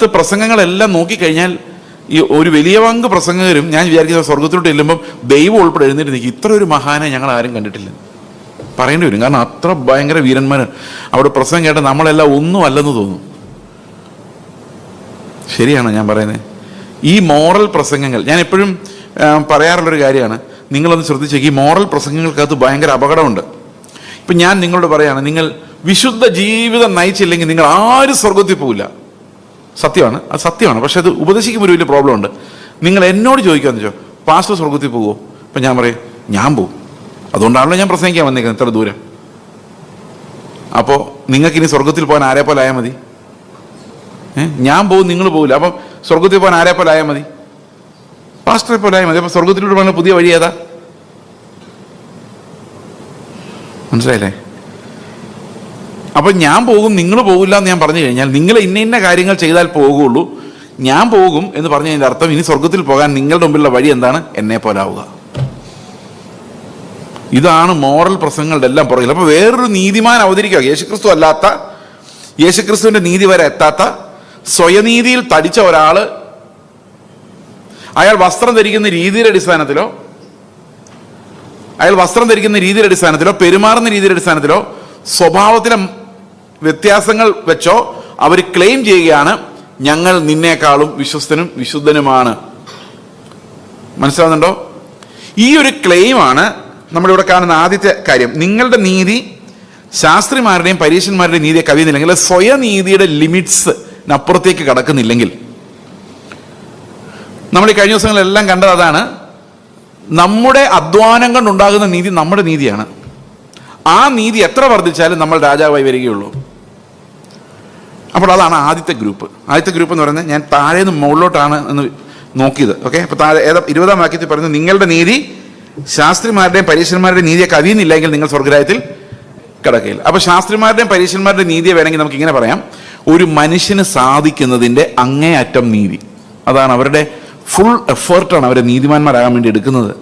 ഇന്നത്തെ പ്രസംഗങ്ങളെല്ലാം നോക്കിക്കഴിഞ്ഞാൽ ഈ ഒരു വലിയ പങ്ക് പ്രസംഗകരും ഞാൻ വിചാരിക്കുന്ന സ്വർഗത്തിലോട്ട് ചെല്ലുമ്പം ദൈവം ഉൾപ്പെടെ എഴുന്നേറ്റ് നിൽക്കും. ഇത്ര ഒരു മഹാനെ ഞങ്ങൾ ആരും കണ്ടിട്ടില്ല പറയേണ്ടി വരും. കാരണം അത്ര ഭയങ്കര വീരന്മാർ അവിടെ പ്രസംഗം കേട്ട് നമ്മളെല്ലാം ഒന്നും അല്ലെന്ന് തോന്നും. ശരിയാണോ ഞാൻ പറയുന്നത്? ഈ മോറൽ പ്രസംഗങ്ങൾ ഞാൻ എപ്പോഴും പറയാറുള്ളൊരു കാര്യമാണ്. നിങ്ങളൊന്ന് ശ്രദ്ധിച്ചേക്ക്, ഈ മോറൽ പ്രസംഗങ്ങൾക്കകത്ത് ഭയങ്കര അപകടമുണ്ട്. ഇപ്പം ഞാൻ നിങ്ങളോട് പറയാണ്, നിങ്ങൾ വിശുദ്ധ ജീവിതം നയിച്ചില്ലെങ്കിൽ നിങ്ങൾ ആരും സ്വർഗത്തിൽ പോകില്ല. സത്യമാണ്, അത് സത്യമാണ്. പക്ഷെ അത് ഉപദേശിക്കുമ്പോൾ ഒരു വലിയ പ്രോബ്ലം ഉണ്ട്. നിങ്ങൾ എന്നോട് ചോദിക്കാന്ന് വെച്ചോ, പാസ്റ്റർ സ്വർഗത്തിൽ പോകുമോ? അപ്പം ഞാൻ പറയും ഞാൻ പോകും. അതുകൊണ്ടാണല്ലോ ഞാൻ പ്രസംഗിക്കാൻ വന്നേക്കുന്നത് ഇത്ര ദൂരം. അപ്പോൾ നിങ്ങൾക്കിനി സ്വർഗത്തിൽ പോകാൻ ആരെ പോലെ ആയാൽ മതി? ഞാൻ പോകും, നിങ്ങൾ പോകില്ല. അപ്പം സ്വർഗത്തിൽ പോകാൻ ആരെ പോലെ ആയാൽ മതി? പാസ്റ്ററെ പോലെ ആയാൽ മതി. അപ്പം സ്വർഗത്തിലൂടെ പോകുന്ന പുതിയ വഴി ഏതാ? മനസ്സിലായില്ലേ? അപ്പം ഞാൻ പോകും, നിങ്ങൾ പോകില്ല എന്ന് ഞാൻ പറഞ്ഞു കഴിഞ്ഞാൽ, നിങ്ങൾ ഇന്ന ഇന്ന കാര്യങ്ങൾ ചെയ്താൽ പോകുള്ളൂ, ഞാൻ പോകും എന്ന് പറഞ്ഞു കഴിഞ്ഞാൽ അർത്ഥം ഇനി സ്വർഗത്തിൽ പോകാൻ നിങ്ങളുടെ മുമ്പിലുള്ള വഴി എന്താണ്? എന്നെ പോലെ ആവുക. ഇതാണ് മോറൽ പ്രസംഗങ്ങളുടെ എല്ലാം പുറകിൽ. അപ്പോൾ വേറൊരു നീതിമാൻ അവതരിക്കുക, യേശുക്രിസ്തു അല്ലാത്ത, യേശുക്രിസ്തുവിന്റെ നീതി വരെ എത്താത്ത, സ്വയനീതിയിൽ തടിച്ച ഒരാള്, അയാൾ വസ്ത്രം ധരിക്കുന്ന രീതിയുടെ അടിസ്ഥാനത്തിലോ പെരുമാറുന്ന രീതിയുടെ അടിസ്ഥാനത്തിലോ സ്വഭാവത്തിലെ വ്യത്യാസങ്ങൾ വെച്ചോ അവർ ക്ലെയിം ചെയ്യുകയാണ് ഞങ്ങൾ നിന്നേക്കാളും വിശ്വസ്തനും വിശുദ്ധനുമാണ്. മനസ്സിലാവുന്നുണ്ടോ? ഈ ഒരു ക്ലെയിമാണ് നമ്മളിവിടെ കാണുന്ന ആദ്യത്തെ കാര്യം. നിങ്ങളുടെ നീതി ശാസ്ത്രിമാരുടെയും പരീക്ഷന്മാരുടെയും നീതിയെ കവിയുന്നില്ലെങ്കിൽ, സ്വയനീതിയുടെ ലിമിറ്റ്സിനപ്പുറത്തേക്ക് കടക്കുന്നില്ലെങ്കിൽ, നമ്മൾ ഈ കഴിഞ്ഞ ദിവസങ്ങളെല്ലാം കണ്ടത് അതാണ്. നമ്മുടെ അധ്വാനം കൊണ്ടുണ്ടാകുന്ന നീതി നമ്മുടെ നീതിയാണ്. ആ നീതി എത്ര വർദ്ധിച്ചാലും നമ്മൾ രാജാവായി വരികയുള്ളൂ. അപ്പോൾ അതാണ് ആദ്യത്തെ ഗ്രൂപ്പ്. ആദ്യത്തെ ഗ്രൂപ്പ് എന്ന് പറയുന്നത്, ഞാൻ താഴേന്ന് മുകളിലോട്ടാണ് എന്ന് നോക്കിയത്. ഓക്കെ, അപ്പോൾ താഴെ 20-ാം വാക്യത്തിൽ പറയുന്നത്, നിങ്ങളുടെ നീതി ശാസ്ത്രിമാരുടെയും പരീക്ഷന്മാരുടെയും നീതിയെ കവിയുന്നില്ലെങ്കിൽ നിങ്ങൾ സ്വർഗ്ഗരാജ്യത്തിൽ കിടക്കയില്ല. അപ്പോൾ ശാസ്ത്രിമാരുടെയും പരീക്ഷന്മാരുടെയും നീതിയെ വേണമെങ്കിൽ നമുക്ക് ഇങ്ങനെ പറയാം, ഒരു മനുഷ്യന് സാധിക്കുന്നതിൻ്റെ അങ്ങേയറ്റം നീതി. അതാണ് അവരുടെ ഫുൾ എഫേർട്ടാണ് അവരെ നീതിമാന്മാരാകാൻ വേണ്ടി എടുക്കുന്നത്.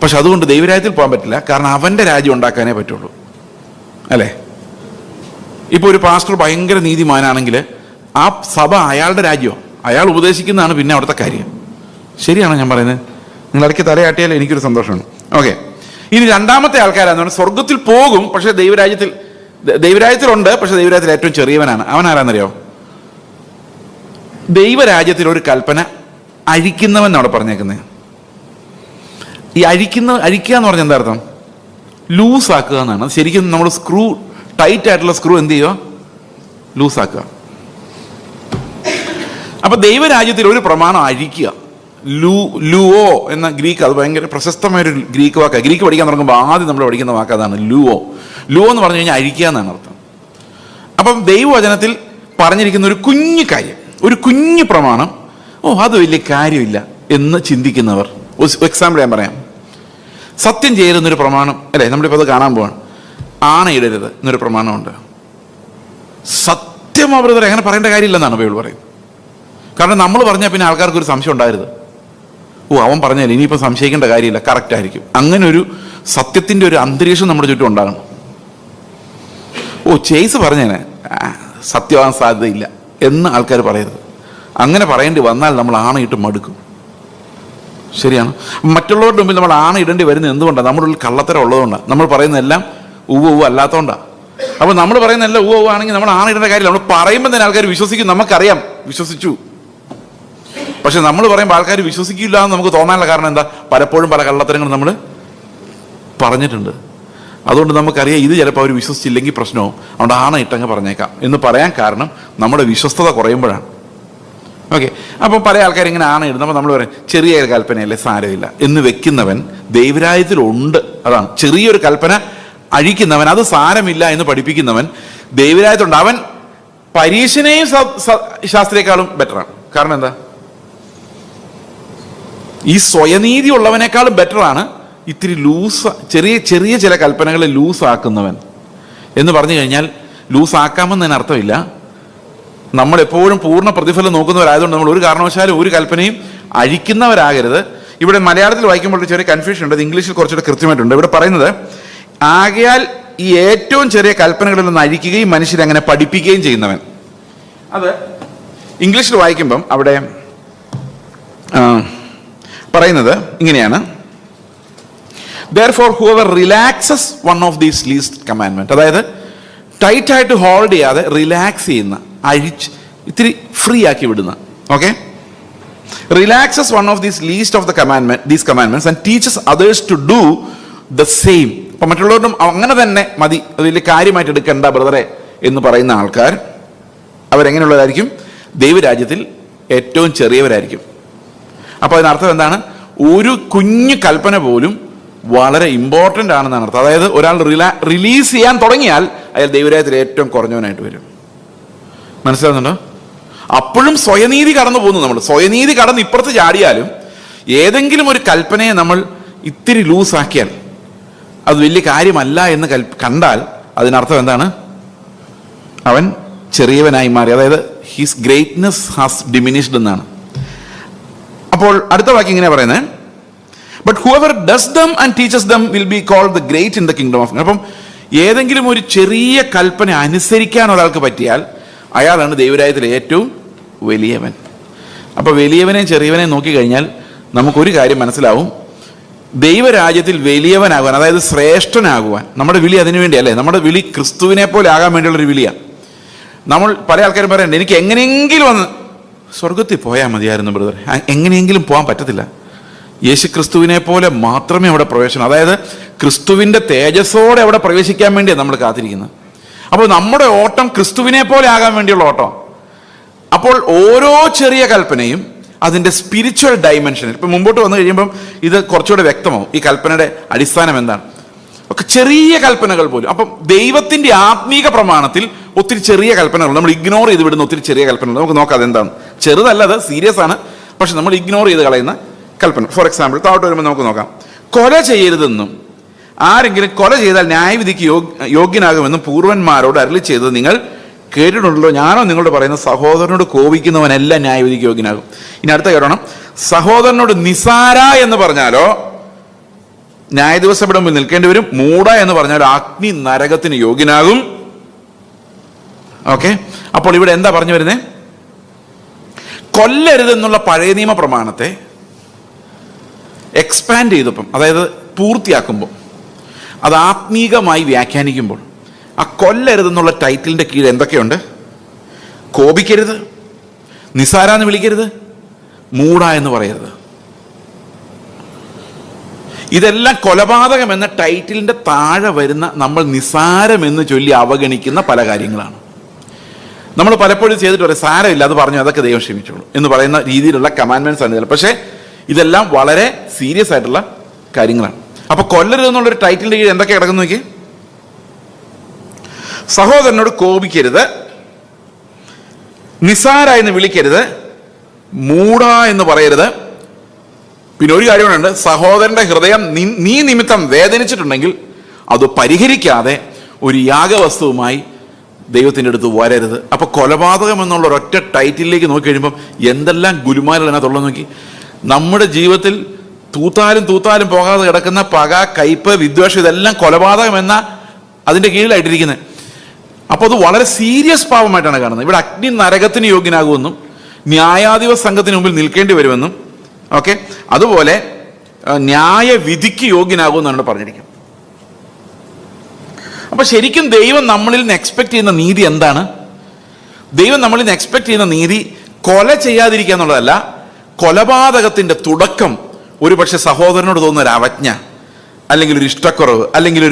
പക്ഷെ അതുകൊണ്ട് ദൈവരാജ്യത്തിൽ പോകാൻ പറ്റില്ല. കാരണം അവൻ്റെ രാജ്യം ഉണ്ടാക്കാനേ പറ്റുള്ളൂ. അല്ലേ? ഇപ്പോൾ ഒരു പാസ്റ്റർ ഭയങ്കര നീതിമാനാണെങ്കിൽ ആ സഭ അയാളുടെ രാജ്യമാണ്, അയാൾ ഉപദേശിക്കുന്നതാണ് പിന്നെ അവിടുത്തെ കാര്യം. ശരിയാണോ ഞാൻ പറയുന്നത്? നിങ്ങൾ ഇടയ്ക്ക് തലയാട്ടിയാൽ എനിക്കൊരു സന്തോഷമാണ്. ഓക്കെ, ഇനി രണ്ടാമത്തെ ആൾക്കാരാന്ന് പറഞ്ഞാൽ സ്വർഗത്തിൽ പോകും, പക്ഷെ ദൈവരാജ്യത്തിലുണ്ട്, പക്ഷെ ദൈവരാജ്യത്തിൽ ഏറ്റവും ചെറിയവനാണ്. അവൻ ആരാന്നറിയോ? ദൈവരാജ്യത്തിൽ ഒരു കൽപ്പന അഴിക്കുന്നവൻ അവിടെ പറഞ്ഞേക്കുന്നത്. ഈ അഴിക്കുക എന്ന് പറഞ്ഞാൽ എന്താ അർത്ഥം? ലൂസ് ആക്കുക എന്നാണ്. ശരിക്കും നമ്മൾ ടൈറ്റ് ആയിട്ടുള്ള സ്ക്രൂ എന്ത് ചെയ്യുക? ലൂസ് ആക്കുക. അപ്പൊ ദൈവരാജ്യത്തിൽ ഒരു പ്രമാണം അഴിക്കുക. ലുവോ എന്ന ഗ്രീക്ക്, അത് ഭയങ്കര പ്രശസ്തമായൊരു ഗ്രീക്ക് വാക്കാണ്. ഗ്രീക്ക് പഠിക്കാൻ തുടങ്ങുമ്പോൾ ആദ്യം നമ്മൾ പഠിക്കുന്ന വാക്ക് അതാണ്, ലുവോ. ലുവോ എന്ന് പറഞ്ഞു കഴിഞ്ഞാൽ അഴിക്കുക എന്നാണ് അർത്ഥം. അപ്പം ദൈവവചനത്തിൽ പറഞ്ഞിരിക്കുന്ന ഒരു കുഞ്ഞു കാര്യം, ഒരു കുഞ്ഞു പ്രമാണം, അത് വലിയ കാര്യമില്ല എന്ന് ചിന്തിക്കുന്നവർ, എക്സാമ്പിൾ ഞാൻ പറയാം. സത്യം ചെയ്യരുതെന്നൊരു പ്രമാണം അല്ലേ, നമ്മളിപ്പോൾ അത് കാണാൻ പോവാണ്. ആണയിടരുത് എന്നൊരു പ്രമാണമുണ്ട്. സത്യം ബ്രദർ അങ്ങനെ പറയേണ്ട കാര്യമില്ലെന്നാണ് ബൈബിൾ പറയുന്നത്. കാരണം നമ്മൾ പറഞ്ഞാൽ പിന്നെ ആൾക്കാർക്ക് ഒരു സംശയം ഉണ്ടായിരുന്നു. അവൻ പറഞ്ഞാൽ ഇനിയിപ്പോൾ സംശയിക്കേണ്ട കാര്യമില്ല, കറക്റ്റ് ആയിരിക്കും. അങ്ങനെ ഒരു സത്യത്തിൻ്റെ ഒരു അന്തരീക്ഷം നമ്മുടെ ചുറ്റും ഉണ്ടാകണം. ചേസ് പറഞ്ഞേനെ സത്യമാകാൻ സാധ്യതയില്ല എന്ന് ആൾക്കാർ പറയരുത്. അങ്ങനെ പറയേണ്ടി വന്നാൽ നമ്മൾ ആണയിട്ട് മടുക്കും. ശരിയാണ്. മറ്റുള്ളവരുടെ മുമ്പിൽ നമ്മൾ ആണയിടേണ്ടി വരുന്നത് എന്തുകൊണ്ടാണ്? നമ്മുടെ ഉള്ളിൽ കള്ളത്തരം ഉള്ളതുകൊണ്ടാണ്. നമ്മൾ പറയുന്നതെല്ലാം ഉവ്വ് അല്ലാത്തതുകൊണ്ടാണ്. അപ്പോൾ നമ്മൾ പറയുന്നതെല്ലാം ഉവ്വ് ആണെങ്കിൽ നമ്മൾ ആണയിടേണ്ട കാര്യമില്ല. നമ്മൾ പറയുമ്പോൾ തന്നെ ആൾക്കാർ വിശ്വസിക്കും, നമുക്കറിയാം വിശ്വസിച്ചു. പക്ഷെ നമ്മൾ പറയുമ്പോൾ ആൾക്കാർ വിശ്വസിക്കില്ല എന്ന് നമുക്ക് തോന്നാനുള്ള കാരണം എന്താ? പലപ്പോഴും പല കള്ളത്തരങ്ങൾ നമ്മൾ പറഞ്ഞിട്ടുണ്ട്. അതുകൊണ്ട് നമുക്കറിയാം ഇത് ചിലപ്പോൾ അവർ വിശ്വസിച്ചില്ലെങ്കിൽ പ്രശ്നവും, അതുകൊണ്ട് ആണയിട്ടങ്ങ് പറഞ്ഞേക്കാം എന്ന് പറയാൻ കാരണം നമ്മുടെ വിശ്വസ്തത കുറയുമ്പോഴാണ്. ഓക്കെ, അപ്പോൾ പല ആൾക്കാർ ഇങ്ങനെ ആണയിടുന്നു. അപ്പോൾ നമ്മൾ പറയും ചെറിയ കൽപ്പനയല്ലേ സാരമില്ല എന്ന് വെക്കുന്നവൻ ദൈവരാജ്യത്തിലുണ്ട്. അതാണ് ചെറിയൊരു കൽപ്പന അഴിക്കുന്നവൻ, അത് സാരമില്ല എന്ന് പഠിപ്പിക്കുന്നവൻ ദൈവരാജ്യത്തിലുണ്ട്. അവൻ പരീക്ഷനെയും ശാസ്ത്രിയേക്കാളും ബെറ്ററാണ്. കാരണം എന്താ? ഈ സ്വയനീതി ഉള്ളവനേക്കാളും ബെറ്ററാണ് ഇത്തിരി ചെറിയ ചില കൽപ്പനകളെ ലൂസാക്കുന്നവൻ. എന്ന് പറഞ്ഞു കഴിഞ്ഞാൽ ലൂസാക്കാമെന്നതിന് അർത്ഥമില്ല. നമ്മളെപ്പോഴും പൂർണ്ണ പ്രതിഫലം നോക്കുന്നവരായതുകൊണ്ട് നമ്മൾ ഒരു കാരണവശാലും ഒരു കൽപ്പനയും അഴിക്കുന്നവരാകരുത്. ഇവിടെ മലയാളത്തിൽ വായിക്കുമ്പോൾ ഒരു ചെറിയ കൺഫ്യൂഷൻ ഉണ്ട്, ഇംഗ്ലീഷിൽ കുറച്ചുകൂടെ കൃത്യമായിട്ടുണ്ട്. ഇവിടെ പറയുന്നത്, ആകയാൽ ഈ ഏറ്റവും ചെറിയ കൽപ്പനകളിൽ നിന്ന് അഴിക്കുകയും മനുഷ്യരെ അങ്ങനെ പഠിപ്പിക്കുകയും ചെയ്യുന്നവൻ. അത് ഇംഗ്ലീഷിൽ വായിക്കുമ്പം അവിടെ പറയുന്നത് ഇങ്ങനെയാണ്, therefore whoever relaxes one of these least commandment, അതായത് ടൈറ്റായിട്ട് ഹോൾഡ് ചെയ്യാതെ റിലാക്സ് ചെയ്യുന്ന, ഇത്തിരി ഫ്രീ ആക്കി വിടുന്ന, okay, relaxes one of these least of these commandments and teaches others to do the same. അപ്പൊ മറ്റുള്ളവരും അങ്ങനെ തന്നെ മതി, അത് വലിയ കാര്യമായിട്ട് എടുക്കണ്ട ബ്രദറെ എന്ന് പറയുന്ന ആൾക്കാർ അവരെങ്ങനെയുള്ളതായിരിക്കും? ദൈവരാജ്യത്തിൽ ഏറ്റവും ചെറിയവരായിരിക്കും. അപ്പോൾ അതിനർത്ഥം എന്താണ്? ഒരു കുഞ്ഞു കൽപ്പന പോലും വളരെ ഇമ്പോർട്ടൻ്റ് ആണെന്നാണ് അർത്ഥം. അതായത് ഒരാൾ റിലീസ് ചെയ്യാൻ തുടങ്ങിയാൽ അയാൾ ദൈവരാജ്യത്തിൽ ഏറ്റവും കുറഞ്ഞവനായിട്ട് വരും. മനസ്സിലാകുന്നുണ്ടോ? അപ്പോഴും സ്വയനീതി കടന്നു പോകുന്നു. നമ്മൾ സ്വയനീതി കടന്ന് ഇപ്പുറത്ത് ചാടിയാലും ഏതെങ്കിലും ഒരു കൽപ്പനയെ നമ്മൾ ഇത്തിരി ലൂസാക്കിയാൽ, അത് വലിയ കാര്യമല്ല എന്ന് കണ്ടാൽ അതിനർത്ഥം എന്താണ്? അവൻ ചെറിയവനായി മാറി. അതായത് ഹിസ് ഗ്രേറ്റ്നെസ് ഹാസ് ഡിമിനിഷ്ഡ് എന്നാണ്. അപ്പോൾ അടുത്ത വാക്യം ഇങ്ങനെ പറയുന്നത്, but whoever does them and teaches them will be called the great in the kingdom of. അപ്പം ഏതെങ്കിലും ഒരു ചെറിയ കൽപ്പന അനുസരിക്കാൻ ഒരാൾക്ക് പറ്റിയാൽ അയാളാണ് ദൈവരാജ്യത്തിലെ ഏറ്റവും വലിയവൻ. അപ്പോൾ വലിയവനെയും ചെറിയവനെയും നോക്കിക്കഴിഞ്ഞാൽ നമുക്കൊരു കാര്യം മനസ്സിലാവും, ദൈവരാജ്യത്തിൽ വലിയവനാകുവാൻ, അതായത് ശ്രേഷ്ഠനാകുവാൻ നമ്മുടെ വിളി അതിനു വേണ്ടിയല്ലേ. നമ്മുടെ വിളി ക്രിസ്തുവിനെ പോലെ ആകാൻ വേണ്ടിയുള്ളൊരു വിളിയാണ്. നമ്മൾ പല ആൾക്കാരും പറയുന്നുണ്ട്, എനിക്ക് എങ്ങനെയെങ്കിലും ഒന്ന് സ്വർഗത്തിൽ പോയാൽ മതിയായിരുന്നു ബ്രദർ. എങ്ങനെയെങ്കിലും പോകാൻ പറ്റത്തില്ല. യേശു ക്രിസ്തുവിനെ പോലെ മാത്രമേ അവിടെ പ്രവേശനം, അതായത് ക്രിസ്തുവിൻ്റെ തേജസ്സോടെ അവിടെ പ്രവേശിക്കാൻ വേണ്ടിയാണ് നമ്മൾ കാത്തിരിക്കുന്നത്. അപ്പോൾ നമ്മുടെ ഓട്ടം ക്രിസ്തുവിനെ പോലെ ആകാൻ വേണ്ടിയുള്ള ഓട്ടം. അപ്പോൾ ഓരോ ചെറിയ കൽപ്പനയും അതിൻ്റെ സ്പിരിച്വൽ ഡൈമെൻഷനിൽ ഇപ്പം മുമ്പോട്ട് വന്നു കഴിയുമ്പം ഇത് കുറച്ചുകൂടെ വ്യക്തമാവും, ഈ കൽപ്പനയുടെ അടിസ്ഥാനം എന്താണ്. ഒക്കെ ചെറിയ കൽപ്പനകൾ പോലും. അപ്പം ദൈവത്തിൻ്റെ ആത്മീക പ്രമാണത്തിൽ ഒത്തിരി ചെറിയ കൽപ്പനകൾ നമ്മൾ ഇഗ്നോർ ചെയ്ത് വിടുന്ന ഒത്തിരി ചെറിയ കൽപ്പനകൾ. നമുക്ക് നോക്കാം അതെന്താണ്. ചെറുതല്ല, അത് സീരിയസ് ആണ്, പക്ഷെ നമ്മൾ ഇഗ്നോർ ചെയ്ത് കളയുന്ന കൽപ്പന. ഫോർ എക്സാമ്പിൾ, താഴോട്ട് വരുമ്പോൾ നമുക്ക് നോക്കാം. കൊല ചെയ്യരുതെന്നും ആരെങ്കിലും കൊല ചെയ്താൽ ന്യായവിധിക്ക് യോഗ്യനാകുമെന്നും പൂർവന്മാരോട് അരുളി ചെയ്തത് നിങ്ങൾ കേട്ടിട്ടുണ്ടല്ലോ. ഞാനോ നിങ്ങളോട് പറയുന്ന സഹോദരനോട് കോപിക്കുന്നവനെല്ലാം ന്യായവിധിക്ക് യോഗ്യനാകും. ഇനി അടുത്ത കേട്ടണം, സഹോദരനോട് നിസാര എന്ന് പറഞ്ഞാലോ ന്യായദിവസയുടെ മുമ്പിൽ നിൽക്കേണ്ടി വരും. മൂട എന്ന് പറഞ്ഞാലോ അഗ്നി നരകത്തിന് യോഗ്യനാകും. ഓക്കെ, അപ്പോൾ ഇവിടെ എന്താ പറഞ്ഞു വരുന്നത്? കൊല്ലരുതെന്നുള്ള പഴയ നിയമ പ്രമാണത്തെ എക്സ്പാൻഡ് ചെയ്തപ്പം, അതായത് പൂർത്തിയാക്കുമ്പോൾ, അത് ആത്മീകമായി വ്യാഖ്യാനിക്കുമ്പോൾ ആ കൊല്ലരുതെന്നുള്ള ടൈറ്റിലിൻ്റെ കീഴിൽ എന്തൊക്കെയുണ്ട്? കോപിക്കരുത്, നിസാര എന്ന് വിളിക്കരുത്, മൂട എന്ന് പറയരുത്. ഇതെല്ലാം കൊലപാതകം എന്ന ടൈറ്റിലിൻ്റെ താഴെ വരുന്ന നമ്മൾ നിസാരമെന്ന് ചൊല്ലി അവഗണിക്കുന്ന പല കാര്യങ്ങളാണ്. നമ്മൾ പലപ്പോഴും ചെയ്തിട്ട് പറയും സാരമില്ല, അത് പറഞ്ഞു, അതൊക്കെ ദൈവം ക്ഷമിച്ചോളൂ എന്ന് പറയുന്ന രീതിയിലുള്ള കമാൻഡ്മെന്റ്സ് ആണ് ഇതിൽ. പക്ഷേ ഇതെല്ലാം വളരെ സീരിയസ് ആയിട്ടുള്ള കാര്യങ്ങളാണ്. അപ്പൊ കൊല്ലരുതെന്നുള്ളൊരു ടൈറ്റിലിന്റെ കീഴിൽ എന്തൊക്കെ കിടക്കുന്നു നോക്കി. സഹോദരനോട് കോപിക്കരുത്, നിസാര എന്ന് വിളിക്കരുത്, മൂട എന്ന് പറയരുത്. പിന്നെ ഒരു കാര്യമുണ്ട്, സഹോദരന്റെ ഹൃദയം നീ നിമിത്തം വേദനിച്ചിട്ടുണ്ടെങ്കിൽ അത് പരിഹരിക്കാതെ ഒരു യാഗവസ്തുവുമായി ദൈവത്തിൻ്റെ അടുത്ത് വരരുത്. അപ്പൊ കൊലപാതകം എന്നുള്ള ഒരൊറ്റ ടൈറ്റിലേക്ക് നോക്കി കഴിയുമ്പം എന്തെല്ലാം ഗുരുമാലാണ് അതിനകത്തുള്ളത് നോക്കി. നമ്മുടെ ജീവിതത്തിൽ തൂത്താലും പോകാതെ കിടക്കുന്ന പക, കയ്പ്, വിദ്വേഷം, ഇതെല്ലാം കൊലപാതകം എന്ന അതിൻ്റെ കീഴിലായിട്ടിരിക്കുന്നത്. അപ്പോൾ അത് വളരെ സീരിയസ് പാപമായിട്ടാണ് കാണുന്നത്. ഇവിടെ അഗ്നി നരകത്തിന് യോഗ്യനാകുമെന്നും ന്യായാധിപ സംഘത്തിന് മുമ്പിൽ നിൽക്കേണ്ടി വരുമെന്നും, ഓക്കെ, അതുപോലെ ന്യായവിധിക്ക് യോഗ്യനാകുമെന്നാണ് പറഞ്ഞിരിക്കുന്നത്. അപ്പൊ ശരിക്കും ദൈവം നമ്മളിൽ നിന്ന് എക്സ്പെക്ട് ചെയ്യുന്ന നീതി എന്താണ്? ദൈവം നമ്മളിൽ നിന്ന് എക്സ്പെക്ട് ചെയ്യുന്ന നീതി കൊല ചെയ്യാതിരിക്കുക എന്നുള്ളതല്ല. കൊലപാതകത്തിന്റെ തുടക്കം ഒരു പക്ഷെ സഹോദരനോട് തോന്നുന്ന ഒരു അവജ്ഞ, അല്ലെങ്കിൽ ഒരു ഇഷ്ടക്കുറവ്, അല്ലെങ്കിൽ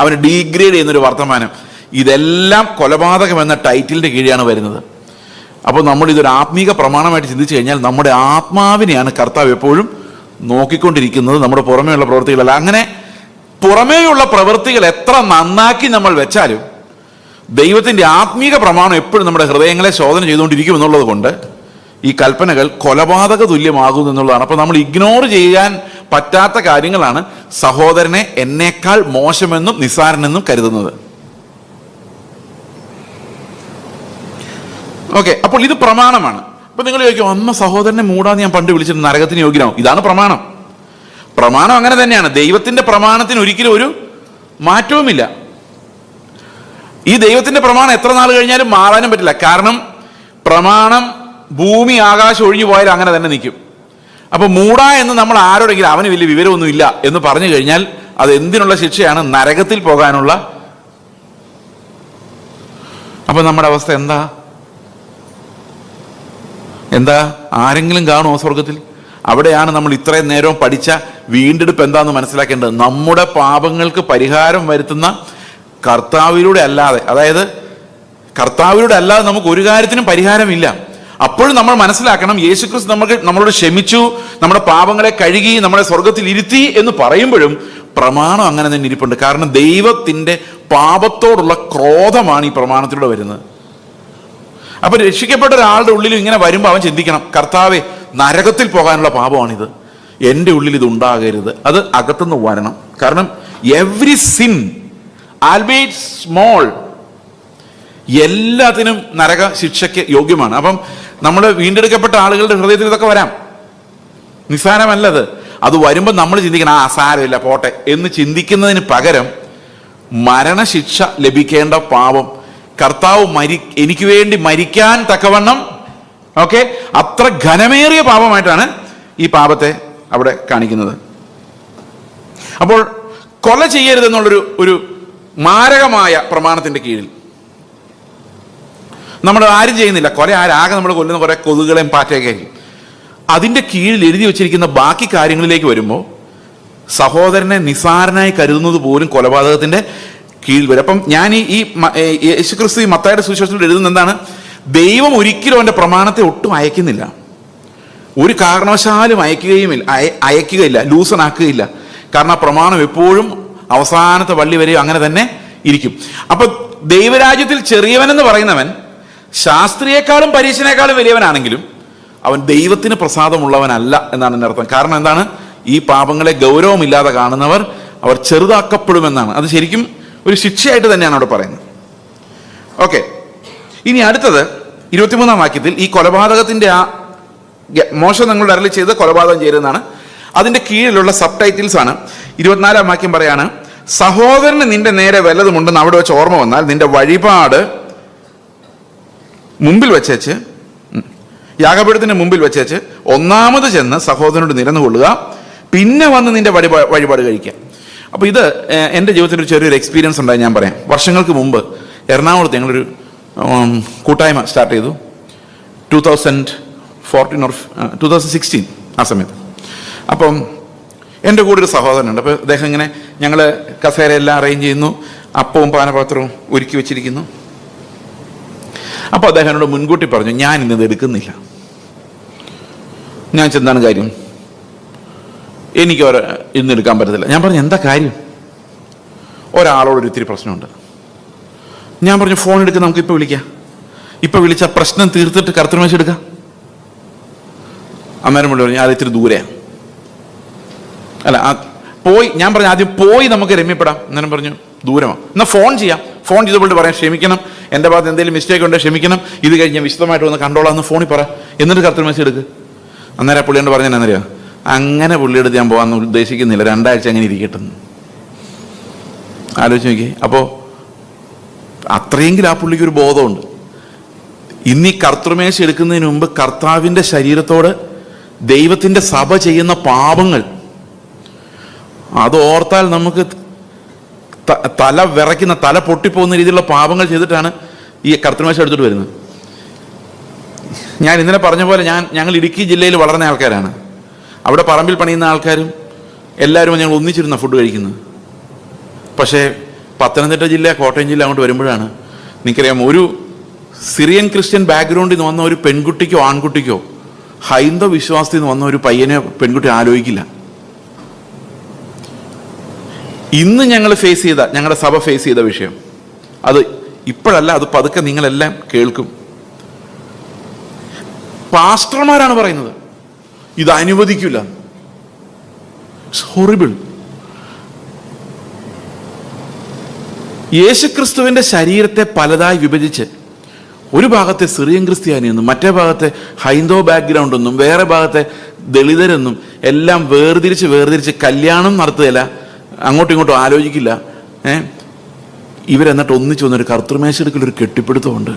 അവന് ഡീഗ്രേഡ് ചെയ്യുന്നൊരു വർത്തമാനം, ഇതെല്ലാം കൊലപാതകം എന്ന ടൈറ്റിലിന്റെ കീഴിലാണ് വരുന്നത്. അപ്പോൾ നമ്മൾ ഇതൊരു ആത്മീക പ്രമാണമായിട്ട് ചിന്തിച്ചു കഴിഞ്ഞാൽ നമ്മുടെ ആത്മാവിനെയാണ് കർത്താവ് എപ്പോഴും നോക്കിക്കൊണ്ടിരിക്കുന്നത്, നമ്മുടെ പുറമേയുള്ള പ്രവൃത്തികളല്ല. അങ്ങനെ പുറമേയുള്ള പ്രവൃത്തികൾ എത്ര നന്നാക്കി നമ്മൾ വെച്ചാലും ദൈവത്തിൻ്റെ ആത്മീക പ്രമാണം എപ്പോഴും നമ്മുടെ ഹൃദയങ്ങളെ ശോധന ചെയ്തുകൊണ്ടിരിക്കും എന്നുള്ളത് കൊണ്ട് ഈ കൽപ്പനകൾ കൊലപാതക തുല്യമാകുന്നു എന്നുള്ളതാണ്. അപ്പോൾ നമ്മൾ ഇഗ്നോർ ചെയ്യാൻ പറ്റാത്ത കാര്യങ്ങളാണ് സഹോദരനെ എന്നേക്കാൾ മോശമെന്നും നിസ്സാരനെന്നും കരുതുന്നത്. ഓക്കെ, അപ്പോൾ ഇത് പ്രമാണമാണ്. അപ്പൊ നിങ്ങൾ ചോദിക്കും, അമ്മ സഹോദരനെ മൂടാന്ന് ഞാൻ പണ്ട് വിളിച്ചിട്ട് നരകത്തിന് യോഗ്യനാവും. ഇതാണ് പ്രമാണം. പ്രമാണം അങ്ങനെ തന്നെയാണ്. ദൈവത്തിന്റെ പ്രമാണത്തിന് ഒരിക്കലും ഒരു മാറ്റവുമില്ല. ഈ ദൈവത്തിന്റെ പ്രമാണം എത്ര നാൾ കഴിഞ്ഞാലും മാറാനും പറ്റില്ല. കാരണം പ്രമാണം ഭൂമി ആകാശം ഒഴിഞ്ഞു പോയാലും അങ്ങനെ തന്നെ നിൽക്കും. അപ്പൊ മൂട എന്ന് നമ്മൾ ആരോടെങ്കിലും അവന് വലിയ വിവരമൊന്നുമില്ല എന്ന് പറഞ്ഞു കഴിഞ്ഞാൽ അത് എന്തിനുള്ള ശിക്ഷയാണ്? നരകത്തിൽ പോകാനുള്ള. അപ്പൊ നമ്മുടെ അവസ്ഥ എന്താ? ആരെങ്കിലും കാണുമോ സ്വർഗത്തിൽ? അവിടെയാണ് നമ്മൾ ഇത്രയും നേരവും പഠിച്ച വീണ്ടെടുപ്പ് എന്താന്ന് മനസ്സിലാക്കേണ്ടത്. നമ്മുടെ പാപങ്ങൾക്ക് പരിഹാരം വരുത്തുന്ന കർത്താവിലൂടെ അല്ലാതെ, അതായത് കർത്താവിലൂടെ അല്ലാതെ നമുക്ക് ഒരു കാര്യത്തിനും പരിഹാരമില്ല. അപ്പോഴും നമ്മൾ മനസ്സിലാക്കണം, യേശുക്രിസ്തു നമ്മളോട് ക്ഷമിച്ചു, നമ്മുടെ പാപങ്ങളെ കഴുകി, നമ്മളെ സ്വർഗത്തിൽ ഇരുത്തി എന്ന് പറയുമ്പോഴും പ്രമാണം അങ്ങനെ തന്നെ ഇരിപ്പുണ്ട്. കാരണം ദൈവത്തിന്റെ പാപത്തോടുള്ള ക്രോധമാണ് ഈ പ്രമാണത്തിലൂടെ വരുന്നത്. അപ്പൊ രക്ഷിക്കപ്പെട്ട ഒരാളുടെ ഉള്ളിൽ ഇങ്ങനെ വരുമ്പോൾ അവൻ ചിന്തിക്കണം, കർത്താവെ, നരകത്തിൽ പോകാനുള്ള പാപമാണിത്, എൻ്റെ ഉള്ളിൽ ഇത് ഉണ്ടാകരുത്. അത് അകത്തുനിന്ന് വരണം. കാരണം എവ്രി സിൻ ആൽബേറ്റ് സ്മോൾ എല്ലാത്തിനും നരക ശിക്ഷയ്ക്ക് യോഗ്യമാണ്. അപ്പം നമ്മൾ വീണ്ടെടുക്കപ്പെട്ട ആളുകളുടെ ഹൃദയത്തിൽ ഇതൊക്കെ വരാം, നിസ്സാരമല്ലത്. അത് വരുമ്പോൾ നമ്മൾ ചിന്തിക്കണം, സാരമില്ല പോട്ടെ എന്ന് ചിന്തിക്കുന്നതിന് പകരം മരണശിക്ഷ ലഭിക്കേണ്ട പാപം കർത്താവ് എനിക്ക് വേണ്ടി മരിക്കാൻ തക്കവണ്ണം, ഓക്കെ, അത്ര ഘനമേറിയ പാപമായിട്ടാണ് ഈ പാപത്തെ അവിടെ കാണിക്കുന്നത്. അപ്പോൾ കൊല ചെയ്യരുതെന്നുള്ളൊരു ഒരു മാരകമായ പ്രമാണത്തിന്റെ കീഴിൽ നമ്മൾ ആരും ചെയ്യുന്നില്ല. കൊല ആരാകെ നമ്മൾ കൊല്ലുന്ന കുറെ കൊതുകുകളെയും പാറ്റയൊക്കെ ആയിരിക്കും. അതിന്റെ കീഴിൽ എഴുതി വെച്ചിരിക്കുന്ന ബാക്കി കാര്യങ്ങളിലേക്ക് വരുമ്പോൾ സഹോദരനെ നിസാരനായി കരുതുന്നത് പോലും കൊലപാതകത്തിന്റെ കീഴിൽ വരും. അപ്പം ഞാൻ ഈ യേശുക്രിസ്തു ഈ മത്തായിയുടെ സുവിശേഷത്തിൽ എഴുതുന്നത് എന്താണ്? ദൈവം ഒരിക്കലും അവന്റെ പ്രമാണത്തെ ഒട്ടും അയക്കുന്നില്ല, ഒരു കാരണവശാലും അയക്കുകയില്ല, ലൂസനാക്കുകയില്ല. കാരണം ആ പ്രമാണം എപ്പോഴും അവസാനത്തെ വള്ളി വരെ അങ്ങനെ തന്നെ ഇരിക്കും. അപ്പൊ ദൈവരാജ്യത്തിൽ ചെറിയവനെന്ന് പറയുന്നവൻ ശാസ്ത്രിയേക്കാളും പരീക്ഷനേക്കാളും വലിയവനാണെങ്കിലും അവൻ ദൈവത്തിന് പ്രസാദമുള്ളവനല്ല എന്നാണ് എൻ്റെ അർത്ഥം. കാരണം എന്താണ്? ഈ പാപങ്ങളെ ഗൗരവമില്ലാതെ കാണുന്നവർ അവർ ചെറുതാക്കപ്പെടുമെന്നാണ്. അത് ശരിക്കും ഒരു ശിക്ഷയായിട്ട് തന്നെയാണ് അവിടെ പറയുന്നത്. ഓക്കെ, ഇനി അടുത്തത് 23-ാം വാക്യത്തിൽ ഈ കൊലപാതകത്തിന്റെ ആ മോശ നിങ്ങളുടെ അരളി ചെയ്ത് കൊലപാതകം ചെയ്തതെന്നാണ് അതിന്റെ കീഴിലുള്ള സബ് ടൈറ്റിൽസ് ആണ്. 24-ാം വാക്യം പറയാണ്, സഹോദരന് നിന്റെ നേരെ വല്ലതുമുണ്ടെന്ന് അവിടെ വെച്ച് ഓർമ്മ വന്നാൽ നിന്റെ വഴിപാട് മുമ്പിൽ വെച്ചേച്ച്, യാഗപീഠത്തിന് മുമ്പിൽ വെച്ചേച്ച് ഒന്നാമത് ചെന്ന് സഹോദരനോട് നിരന്നുകൊള്ളുക, പിന്നെ വന്ന് നിന്റെ വഴിപാട് കഴിക്കുക. അപ്പൊ ഇത് എൻ്റെ ജീവിതത്തിൽ ഒരു ചെറിയൊരു എക്സ്പീരിയൻസ് ഉണ്ടായി, ഞാൻ പറയാം. വർഷങ്ങൾക്ക് മുമ്പ് എറണാകുളത്ത് ഞങ്ങളൊരു കൂട്ടായ്മ സ്റ്റാർട്ട് ചെയ്തു. 2014 or 2016 ആ സമയത്ത്. അപ്പം എൻ്റെ കൂടെ ഒരു സഹോദരനുണ്ട്. അപ്പോൾ അദ്ദേഹം ഇങ്ങനെ ഞങ്ങൾ കസേരയെല്ലാം അറേഞ്ച് ചെയ്യുന്നു, അപ്പവും പാനപാത്രവും ഒരുക്കി വെച്ചിരിക്കുന്നു. അപ്പോൾ അദ്ദേഹം എന്നോട് മുൻകൂട്ടി പറഞ്ഞു, ഞാൻ ഇന്നത് എടുക്കുന്നില്ല. ഞാൻ ചെന്താണ് കാര്യം, എനിക്ക് ഇന്ന് എടുക്കാൻ പറ്റത്തില്ല. ഞാൻ പറഞ്ഞു, എന്താ കാര്യം? ഒരാളോടൊരു ഇത്തിരി പ്രശ്നമുണ്ട്. ഞാൻ പറഞ്ഞു, ഫോൺ എടുക്കുക, നമുക്ക് ഇപ്പോൾ വിളിക്കാം, ഇപ്പം വിളിച്ച പ്രശ്നം തീർത്തിട്ട് കർത്തൃമേശ എടുക്കാം. അന്നേരം പുള്ളി പറഞ്ഞു, അത് ഇത്തിരി ദൂരെയാണ്. അല്ല പോയി, ഞാൻ പറഞ്ഞു ആദ്യം പോയി നമുക്ക് രമ്യപ്പെടാം. അന്നേരം പറഞ്ഞു ദൂരമാണ്, എന്നാൽ ഫോൺ ചെയ്യാം. ഫോൺ ചെയ്തപ്പോൾ പറയാം, ക്ഷമിക്കണം, എൻ്റെ ഭാഗത്ത് എന്തെങ്കിലും മിസ്റ്റേക്ക് ഉണ്ടെങ്കിൽ ക്ഷമിക്കണം, ഇത് കഴിഞ്ഞ് ഞാൻ വിശദമായിട്ട് വന്ന് കണ്ടോളാം എന്ന് ഫോണിൽ പറ, എന്നിട്ട് കർത്തൃമേശ എടുക്ക്. അന്നേരം പുള്ളിയോട് പറഞ്ഞാൽ എന്നറിയാം, അങ്ങനെ പുള്ളിയെടുത്ത് ഞാൻ പോകാൻ ഉദ്ദേശിക്കുന്നില്ല, 2 ആഴ്ച അങ്ങനെ ഇരിക്കട്ടെ. ആലോചിച്ച് നോക്കി. അപ്പോൾ അത്രയെങ്കിലും ആ പുള്ളിക്ക് ഒരു ബോധമുണ്ട്. ഇന്ന് ഈ കർത്തൃമേശ എടുക്കുന്നതിന് മുമ്പ് കർത്താവിൻ്റെ ശരീരത്തോട് ദൈവത്തിൻ്റെ സഭ ചെയ്യുന്ന പാപങ്ങൾ അത് ഓർത്താൽ നമുക്ക് തല വിറയ്ക്കുന്ന, തല പൊട്ടിപ്പോകുന്ന രീതിയിലുള്ള പാപങ്ങൾ ചെയ്തിട്ടാണ് ഈ കർത്തൃമേശ എടുത്തിട്ട് വരുന്നത്. ഞാൻ ഇന്നലെ പറഞ്ഞ പോലെ ഞങ്ങൾ ഇടുക്കി ജില്ലയിൽ വളർന്ന ആൾക്കാരാണ്. അവിടെ പറമ്പിൽ പണിയുന്ന ആൾക്കാരും എല്ലാവരും ഞങ്ങൾ ഒന്നിച്ചിരുന്ന ഫുഡ് കഴിക്കുന്നത്. പക്ഷേ പത്തനംതിട്ട ജില്ല, കോട്ടയം ജില്ല അങ്ങോട്ട് വരുമ്പോഴാണ്, നിങ്ങൾക്കറിയാം, ഒരു സിറിയൻ ക്രിസ്ത്യൻ ബാക്ക്ഗ്രൗണ്ടിൽ നിന്ന് വന്ന ഒരു പെൺകുട്ടിക്കോ ആൺകുട്ടിക്കോ ഹൈന്ദവ വിശ്വാസത്തിൽ നിന്ന് വന്ന ഒരു പയ്യനെ പെൺകുട്ടി ആലോചിക്കില്ല. ഇന്ന് ഞങ്ങളുടെ സഭ ഫേസ് ചെയ്ത വിഷയം അത് ഇപ്പോഴല്ല, അത് പതുക്കെ നിങ്ങളെല്ലാം കേൾക്കും. പാസ്റ്റർമാരാണ് പറയുന്നത് ഇത് അനുവദിക്കില്ല. ഹൊറിബിൾ. യേശുക്രിസ്തുവിന്റെ ശരീരത്തെ പലതായി വിഭജിച്ച് ഒരു ഭാഗത്തെ സിറിയൻ ക്രിസ്ത്യാനിയെന്നും മറ്റേ ഭാഗത്തെ ഹൈന്ദവ ബാക്ക്ഗ്രൗണ്ട് എന്നും വേറെ ഭാഗത്തെ ദളിതരെന്നും എല്ലാം വേർതിരിച്ച് കല്യാണം നടത്തുകയില്ല, അങ്ങോട്ടും ഇങ്ങോട്ടും ആലോചിക്കില്ല. ഇവരെന്നിട്ട് ഒന്നിച്ചു വന്നൊരു കർത്തൃമേശ എടുക്കലൊരു കെട്ടിപ്പിടുത്തമുണ്ട്.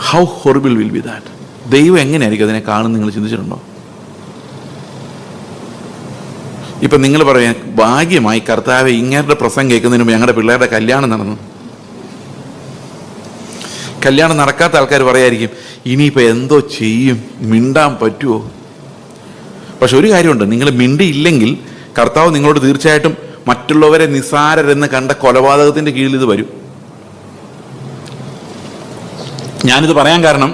How horrible will be that? ദൈവം എങ്ങനെയായിരിക്കും അതിനെ കാണുന്നത് നിങ്ങൾ ചിന്തിച്ചിട്ടുണ്ടോ? ഇപ്പം നിങ്ങൾ പറയാൻ ഭാഗ്യമായി കർത്താവ് ഇങ്ങേരുടെ പ്രസംഗം കേൾക്കുന്നതിന് മുമ്പ് ഞങ്ങളുടെ പിള്ളേരുടെ കല്യാണം നടന്നു. കല്യാണം നടക്കാത്ത ആൾക്കാർ പറയായിരിക്കും ഇനിയിപ്പോൾ എന്തോ ചെയ്യും, മിണ്ടാൻ പറ്റുമോ? പക്ഷെ ഒരു കാര്യമുണ്ട്, നിങ്ങൾ മിണ്ടിയില്ലെങ്കിൽ കർത്താവ് നിങ്ങളോട് തീർച്ചയായിട്ടും മറ്റുള്ളവരെ നിസ്സാരരെന്ന് കണ്ട കൊലപാതകത്തിൻ്റെ കീഴിൽ ഇത് വരും. ഞാനിത് പറയാൻ കാരണം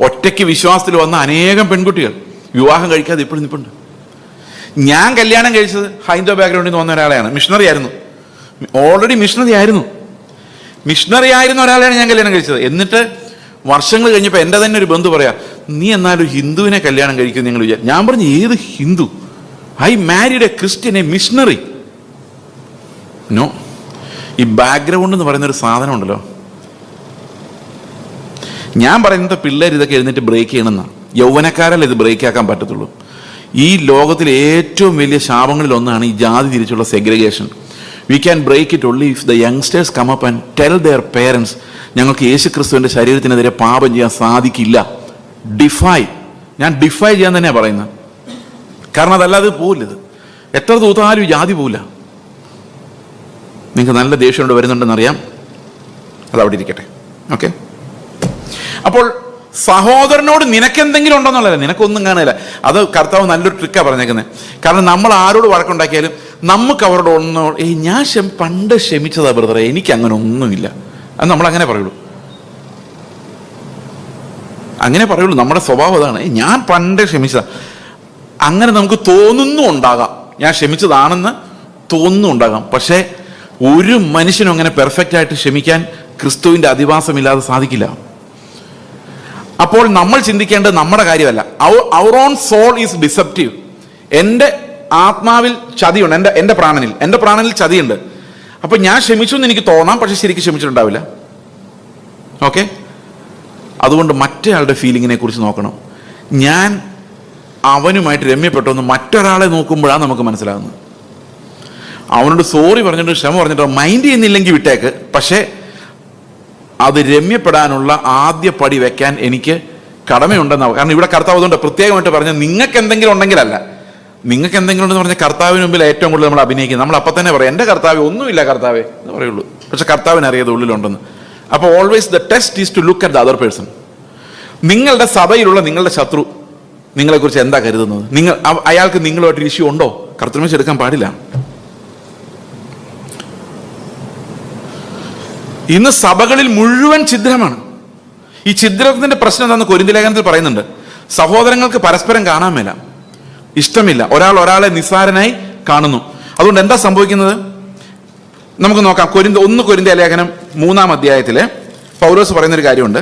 ഒറ്റയ്ക്ക് വിശ്വാസത്തിൽ വന്ന അനേകം പെൺകുട്ടികൾ വിവാഹം കഴിക്കാതെ ഇപ്പോഴും നിൽപ്പുണ്ട്. ഞാൻ കല്യാണം കഴിച്ചത് ഹൈന്ദവ ബാക്ക്ഗ്രൗണ്ടിൽ നിന്ന് വന്ന ഒരാളെയാണ്. മിഷണറി ആയിരുന്നു, ഓൾറെഡി മിഷണറി ആയിരുന്ന ഒരാളെയാണ് ഞാൻ കല്യാണം കഴിച്ചത്. എന്നിട്ട് വർഷങ്ങൾ കഴിഞ്ഞപ്പോൾ എൻ്റെ തന്നെ ഒരു ബന്ധു പറയാ, നീ എന്നാലും ഹിന്ദുവിനെ കല്യാണം കഴിക്കും നിങ്ങൾ വിചാരിച്ചു. ഞാൻ പറഞ്ഞു ഏത് Hindu? I married a Christian, a missionary. No, ഈ ബാക്ക്ഗ്രൗണ്ട് എന്ന് പറയുന്ന ഒരു സാധനം ഉണ്ടല്ലോ. ഞാൻ പറയുന്നത് പിള്ളേർ ഇതൊക്കെ എഴുന്നേറ്റ് ബ്രേക്ക് ചെയ്യണമെന്നാണ്. യൗവനക്കാരല്ല ഇത് ബ്രേക്ക് ആക്കാൻ പറ്റത്തുള്ളൂ. ഈ ലോകത്തിലെ ഏറ്റവും വലിയ ശാപങ്ങളിൽ ഒന്നാണ് ഈ ജാതി തിരിച്ചുള്ള segregation. We can break it only if the youngsters come up and tell their parents, ഞങ്ങൾക്ക് യേശു ക്രിസ്തുവിൻ്റെ ശരീരത്തിനെതിരെ പാപം ചെയ്യാൻ സാധിക്കില്ല. ഞാൻ ഡിഫൈ ചെയ്യാൻ തന്നെയാണ് പറയുന്നത്. കാരണം അതല്ലാതെ പോവില്ല. ഇത് എത്ര തൂത്താലും ജാതി പോവില്ല. നിങ്ങൾക്ക് നല്ല ദേഷ്യം കൊണ്ട് വരുന്നുണ്ടെന്നറിയാം, അതവിടെ ഇരിക്കട്ടെ. ഓക്കെ, അപ്പോൾ സഹോദരനോട് നിനക്കെന്തെങ്കിലും ഉണ്ടോന്നുള്ളതല്ല, നിനക്കൊന്നും കാണില്ല. അത് കർത്താവ് നല്ലൊരു ട്രിക്കാണ് പറഞ്ഞേക്കുന്നത്. കാരണം നമ്മൾ ആരോട് വഴക്കുണ്ടാക്കിയാലും നമുക്ക് അവരോട് ഞാൻ പണ്ട് ക്ഷമിച്ചതാ ബ്രദറെ, എനിക്ക് അങ്ങനെ ഒന്നുമില്ല, അത് നമ്മളങ്ങനെ പറയുള്ളൂ. നമ്മുടെ സ്വഭാവം അതാണ്, ഞാൻ പണ്ട് ക്ഷമിച്ചതാ. അങ്ങനെ നമുക്ക് തോന്നുന്നുണ്ടാകാം, ഞാൻ ക്ഷമിച്ചതാണെന്ന് തോന്നുന്നുണ്ടാകാം. പക്ഷേ ഒരു മനുഷ്യനും അങ്ങനെ പെർഫെക്റ്റ് ആയിട്ട് ക്ഷമിക്കാൻ ക്രിസ്തുവിൻ്റെ അധിവാസമില്ലാതെ സാധിക്കില്ല. അപ്പോൾ നമ്മൾ ചിന്തിക്കേണ്ടത് നമ്മുടെ കാര്യമല്ല. അവർ ഓൺ സോൾ ഈസ് ഡിസെപ്റ്റീവ്. എൻ്റെ ആത്മാവിൽ ചതിയുണ്ട്, എൻ്റെ പ്രാണനിൽ ചതിയുണ്ട്. അപ്പൊ ഞാൻ ക്ഷമിച്ചു എന്ന് എനിക്ക് തോന്നാം, പക്ഷെ ശരിക്കും ക്ഷമിച്ചിട്ടുണ്ടാവില്ല. ഓക്കെ, അതുകൊണ്ട് മറ്റേയാളുടെ ഫീലിങ്ങിനെ കുറിച്ച് നോക്കണം. ഞാൻ അവനുമായിട്ട് രമ്യപ്പെട്ടൊന്ന് മറ്റൊരാളെ നോക്കുമ്പോഴാണ് നമുക്ക് മനസ്സിലാകുന്നത്. അവനോട് സോറി പറഞ്ഞിട്ട് ക്ഷമ പറഞ്ഞിട്ടോ മൈൻഡ് ചെയ്യുന്നില്ലെങ്കിൽ വിട്ടേക്ക്, പക്ഷേ അത് രമ്യപ്പെടാനുള്ള ആദ്യ പടി വെക്കാൻ എനിക്ക് കടമയുണ്ടെന്നാവും. കാരണം ഇവിടെ കർത്താവ് അതുകൊണ്ട് പ്രത്യേകമായിട്ട് പറഞ്ഞ നിങ്ങൾക്ക് എന്തെങ്കിലും ഉണ്ടെങ്കിലല്ല, നിങ്ങൾക്ക് എന്തെങ്കിലും ഉണ്ടെന്ന് പറഞ്ഞാൽ കർത്താവിന് മുമ്പിൽ ഏറ്റവും കൂടുതൽ നമ്മൾ അഭിനയിക്കുന്നത്. നമ്മൾ അപ്പം തന്നെ പറയാം എൻ്റെ കർത്താവേ ഒന്നുമില്ല കർത്താവേ എന്ന് പറയുള്ളൂ, പക്ഷെ കർത്താവിന് അറിയാതെ ഉള്ളിലുണ്ടെന്ന്. അപ്പോൾ always the test is to look at the other person. നിങ്ങളുടെ സഭയിലുള്ള നിങ്ങളുടെ ശത്രു നിങ്ങളെക്കുറിച്ച് എന്താ കരുതുന്നത്? അയാൾക്ക് നിങ്ങളുമായിട്ടൊരു ഇഷ്യൂ ഉണ്ടോ? കർത്തൃമേശ എടുക്കാൻ പാടില്ല. ഇന്ന് സഭകളിൽ മുഴുവൻ ഛിദ്രമാണ്. ഈ ഛിദ്രത്തിന്റെ പ്രശ്നം എന്താണെന്ന് കൊരിന്ത്യ ലേഖനത്തിൽ പറയുന്നുണ്ട്. സഹോദരങ്ങൾക്ക് പരസ്പരം കാണാൻ മേല, ഇഷ്ടമില്ല, ഒരാളെ നിസ്സാരനായി കാണുന്നു. അതുകൊണ്ട് എന്താ സംഭവിക്കുന്നത് നമുക്ക് നോക്കാം. കൊരിന്ത്യ ലേഖനം 3-ാം അധ്യായത്തില് പൗലോസ് പറയുന്നൊരു കാര്യമുണ്ട്,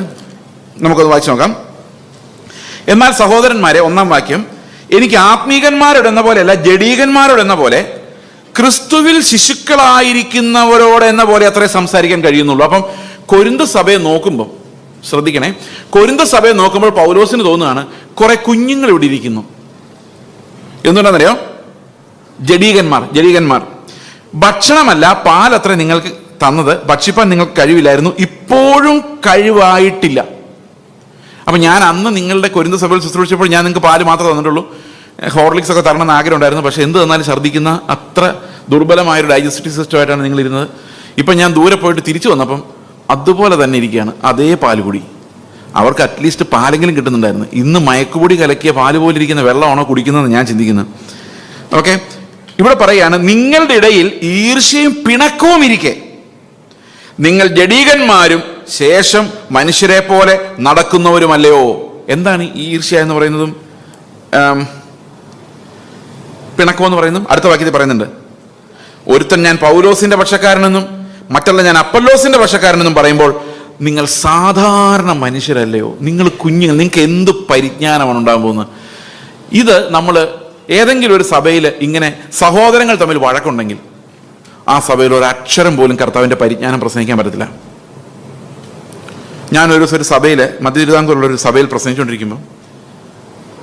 നമുക്കത് വായിച്ചു നോക്കാം. എന്നാൽ സഹോദരന്മാരെ, 1-ാം വാക്യം, എനിക്ക് ആത്മീകന്മാരോടെന്ന പോലെയല്ല ജഡീകന്മാരോടെന്ന പോലെ ക്രിസ്തുവിൽ ശിശുക്കളായിരിക്കുന്നവരോട് എന്ന പോലെ അത്രേ സംസാരിക്കാൻ കഴിയുന്നുള്ളൂ. അപ്പം കൊരിന്ത് സഭയെ നോക്കുമ്പോൾ ശ്രദ്ധിക്കണേ, കൊരിന്ത് സഭയെ നോക്കുമ്പോൾ പൗലോസിന് തോന്നുകയാണ് കുറെ കുഞ്ഞുങ്ങൾ ഇവിടെ ഇരിക്കുന്നു. എന്തുകൊണ്ടാണെന്നറിയോ? ജഡീകന്മാർ ഭക്ഷണമല്ല പാലത്ര നിങ്ങൾക്ക് തന്നത്, ഭക്ഷിപ്പാൻ നിങ്ങൾക്ക് കഴിവില്ലായിരുന്നു, ഇപ്പോഴും കഴിവായിട്ടില്ല. അപ്പം ഞാൻ അന്ന് നിങ്ങളുടെ കൊരിന്ത് സഭയിൽ ശുശ്രൂഷിച്ചപ്പോൾ ഞാൻ നിങ്ങൾക്ക് പാല് മാത്രമേ തന്നിട്ടുള്ളൂ, ഹോർലിക്സ് ഒക്കെ തരണമെന്ന് ആഗ്രഹം ഉണ്ടായിരുന്നു. പക്ഷെ എന്ത് തന്നാലും ഛർദ്ദിക്കുന്ന അത്ര ദുർബലമായൊരു ഡൈജസ്റ്റീവ് സിസ്റ്റമായിട്ടാണ് നിങ്ങളിരുന്നത്. ഇപ്പം ഞാൻ ദൂരെ പോയിട്ട് തിരിച്ചു വന്നപ്പം അതുപോലെ തന്നെ ഇരിക്കുകയാണ്, അതേ പാലുകുടി. അവർക്ക് അറ്റ്ലീസ്റ്റ് പാലെങ്കിലും കിട്ടുന്നുണ്ടായിരുന്നു. ഇന്ന് മയക്കുപൊടി കലക്കിയ പാല് പോലിരിക്കുന്ന വെള്ളമാണോ കുടിക്കുന്നതെന്ന് ഞാൻ ചിന്തിക്കുന്നത്. ഓക്കെ, ഇവിടെ പറയുകയാണ്, നിങ്ങളുടെ ഇടയിൽ ഈർഷ്യയും പിണക്കവും ഇരിക്കെ നിങ്ങൾ ജഡീകന്മാരും ശേഷം മനുഷ്യരെ പോലെ നടക്കുന്നവരുമല്ലയോ. എന്താണ് ഈ ഈർഷ്യ എന്ന് പറയുന്നതും പിണക്കം എന്ന് പറയുന്നതും? അടുത്ത വാക്യത്തിൽ പറയുന്നുണ്ട്, ഒരുത്തൻ ഞാൻ പൗലോസിന്റെ പക്ഷക്കാരനെന്നും മറ്റുള്ള ഞാൻ അപ്പല്ലോസിന്റെ പക്ഷക്കാരനെന്നും പറയുമ്പോൾ നിങ്ങൾ സാധാരണ മനുഷ്യരല്ലയോ, നിങ്ങൾ കുഞ്ഞുങ്ങൾ, നിങ്ങൾക്ക് എന്ത് പരിജ്ഞാനമാണ് ഉണ്ടാകാൻ പോകുന്നത്? ഇത് നമ്മൾ ഏതെങ്കിലും ഒരു സഭയിൽ ഇങ്ങനെ സഹോദരങ്ങൾ തമ്മിൽ വഴക്കുണ്ടെങ്കിൽ ആ സഭയിൽ ഒരു അക്ഷരം പോലും കർത്താവിൻ്റെ പരിജ്ഞാനം പ്രസംഗിക്കാൻ പറ്റത്തില്ല. ഞാനൊരു സഭയിൽ, മധ്യ തിരുവിതാംകൂറിലൊരു സഭയിൽ പ്രസംഗിച്ചുകൊണ്ടിരിക്കുമ്പോൾ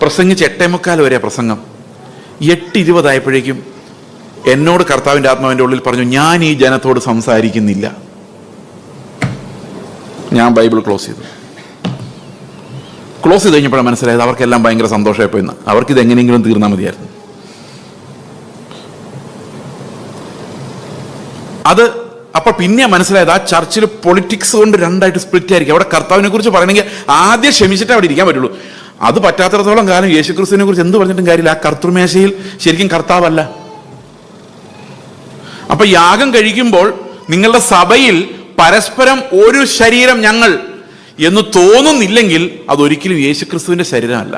പ്രസംഗിച്ച് 8:45 വരെ പ്രസംഗം. 8:20 ആയപ്പോഴേക്കും എന്നോട് കർത്താവിൻ്റെ ആത്മാവിൻ്റെ ഉള്ളിൽ പറഞ്ഞു, ഞാൻ ഈ ജനത്തോട് സംസാരിക്കുന്നില്ല. ഞാൻ ബൈബിൾ ക്ലോസ് ചെയ്തു. ക്ലോസ് ചെയ്ത് കഴിഞ്ഞപ്പോഴാണ് മനസ്സിലായത് അവർക്കെല്ലാം ഭയങ്കര സന്തോഷമായിപ്പോയിന്ന്. അവർക്കിത് എങ്ങനെയെങ്കിലും തീർന്നാൽ മതിയായിരുന്നു. അത് അപ്പൊ പിന്നെ മനസ്സിലായത് ആ ചർച്ചിൽ പൊളിറ്റിക്സ് കൊണ്ട് രണ്ടായിട്ട് സ്പ്ലിറ്റ് ആയിരിക്കും. അവിടെ കർത്താവിനെ കുറിച്ച് പറയണമെങ്കിൽ ആദ്യം ക്ഷമിച്ചിട്ട് അവിടെ ഇരിക്കാൻ പറ്റുള്ളൂ. അത് പറ്റാത്തിടത്തോളം കാലം യേശുക്രിസ്തുവിനെ കുറിച്ച് എന്ത് പറഞ്ഞിട്ടും കാര്യമില്ല. ആ കർത്തൃമേശയിൽ ശരിക്കും കർത്താവല്ല. അപ്പൊ യാഗം കഴിക്കുമ്പോൾ നിങ്ങളുടെ സഭയിൽ പരസ്പരം ഒരു ശരീരം ഞങ്ങൾ എന്ന് തോന്നുന്നില്ലെങ്കിൽ അതൊരിക്കലും യേശുക്രിസ്തുവിന്റെ ശരീരമല്ല.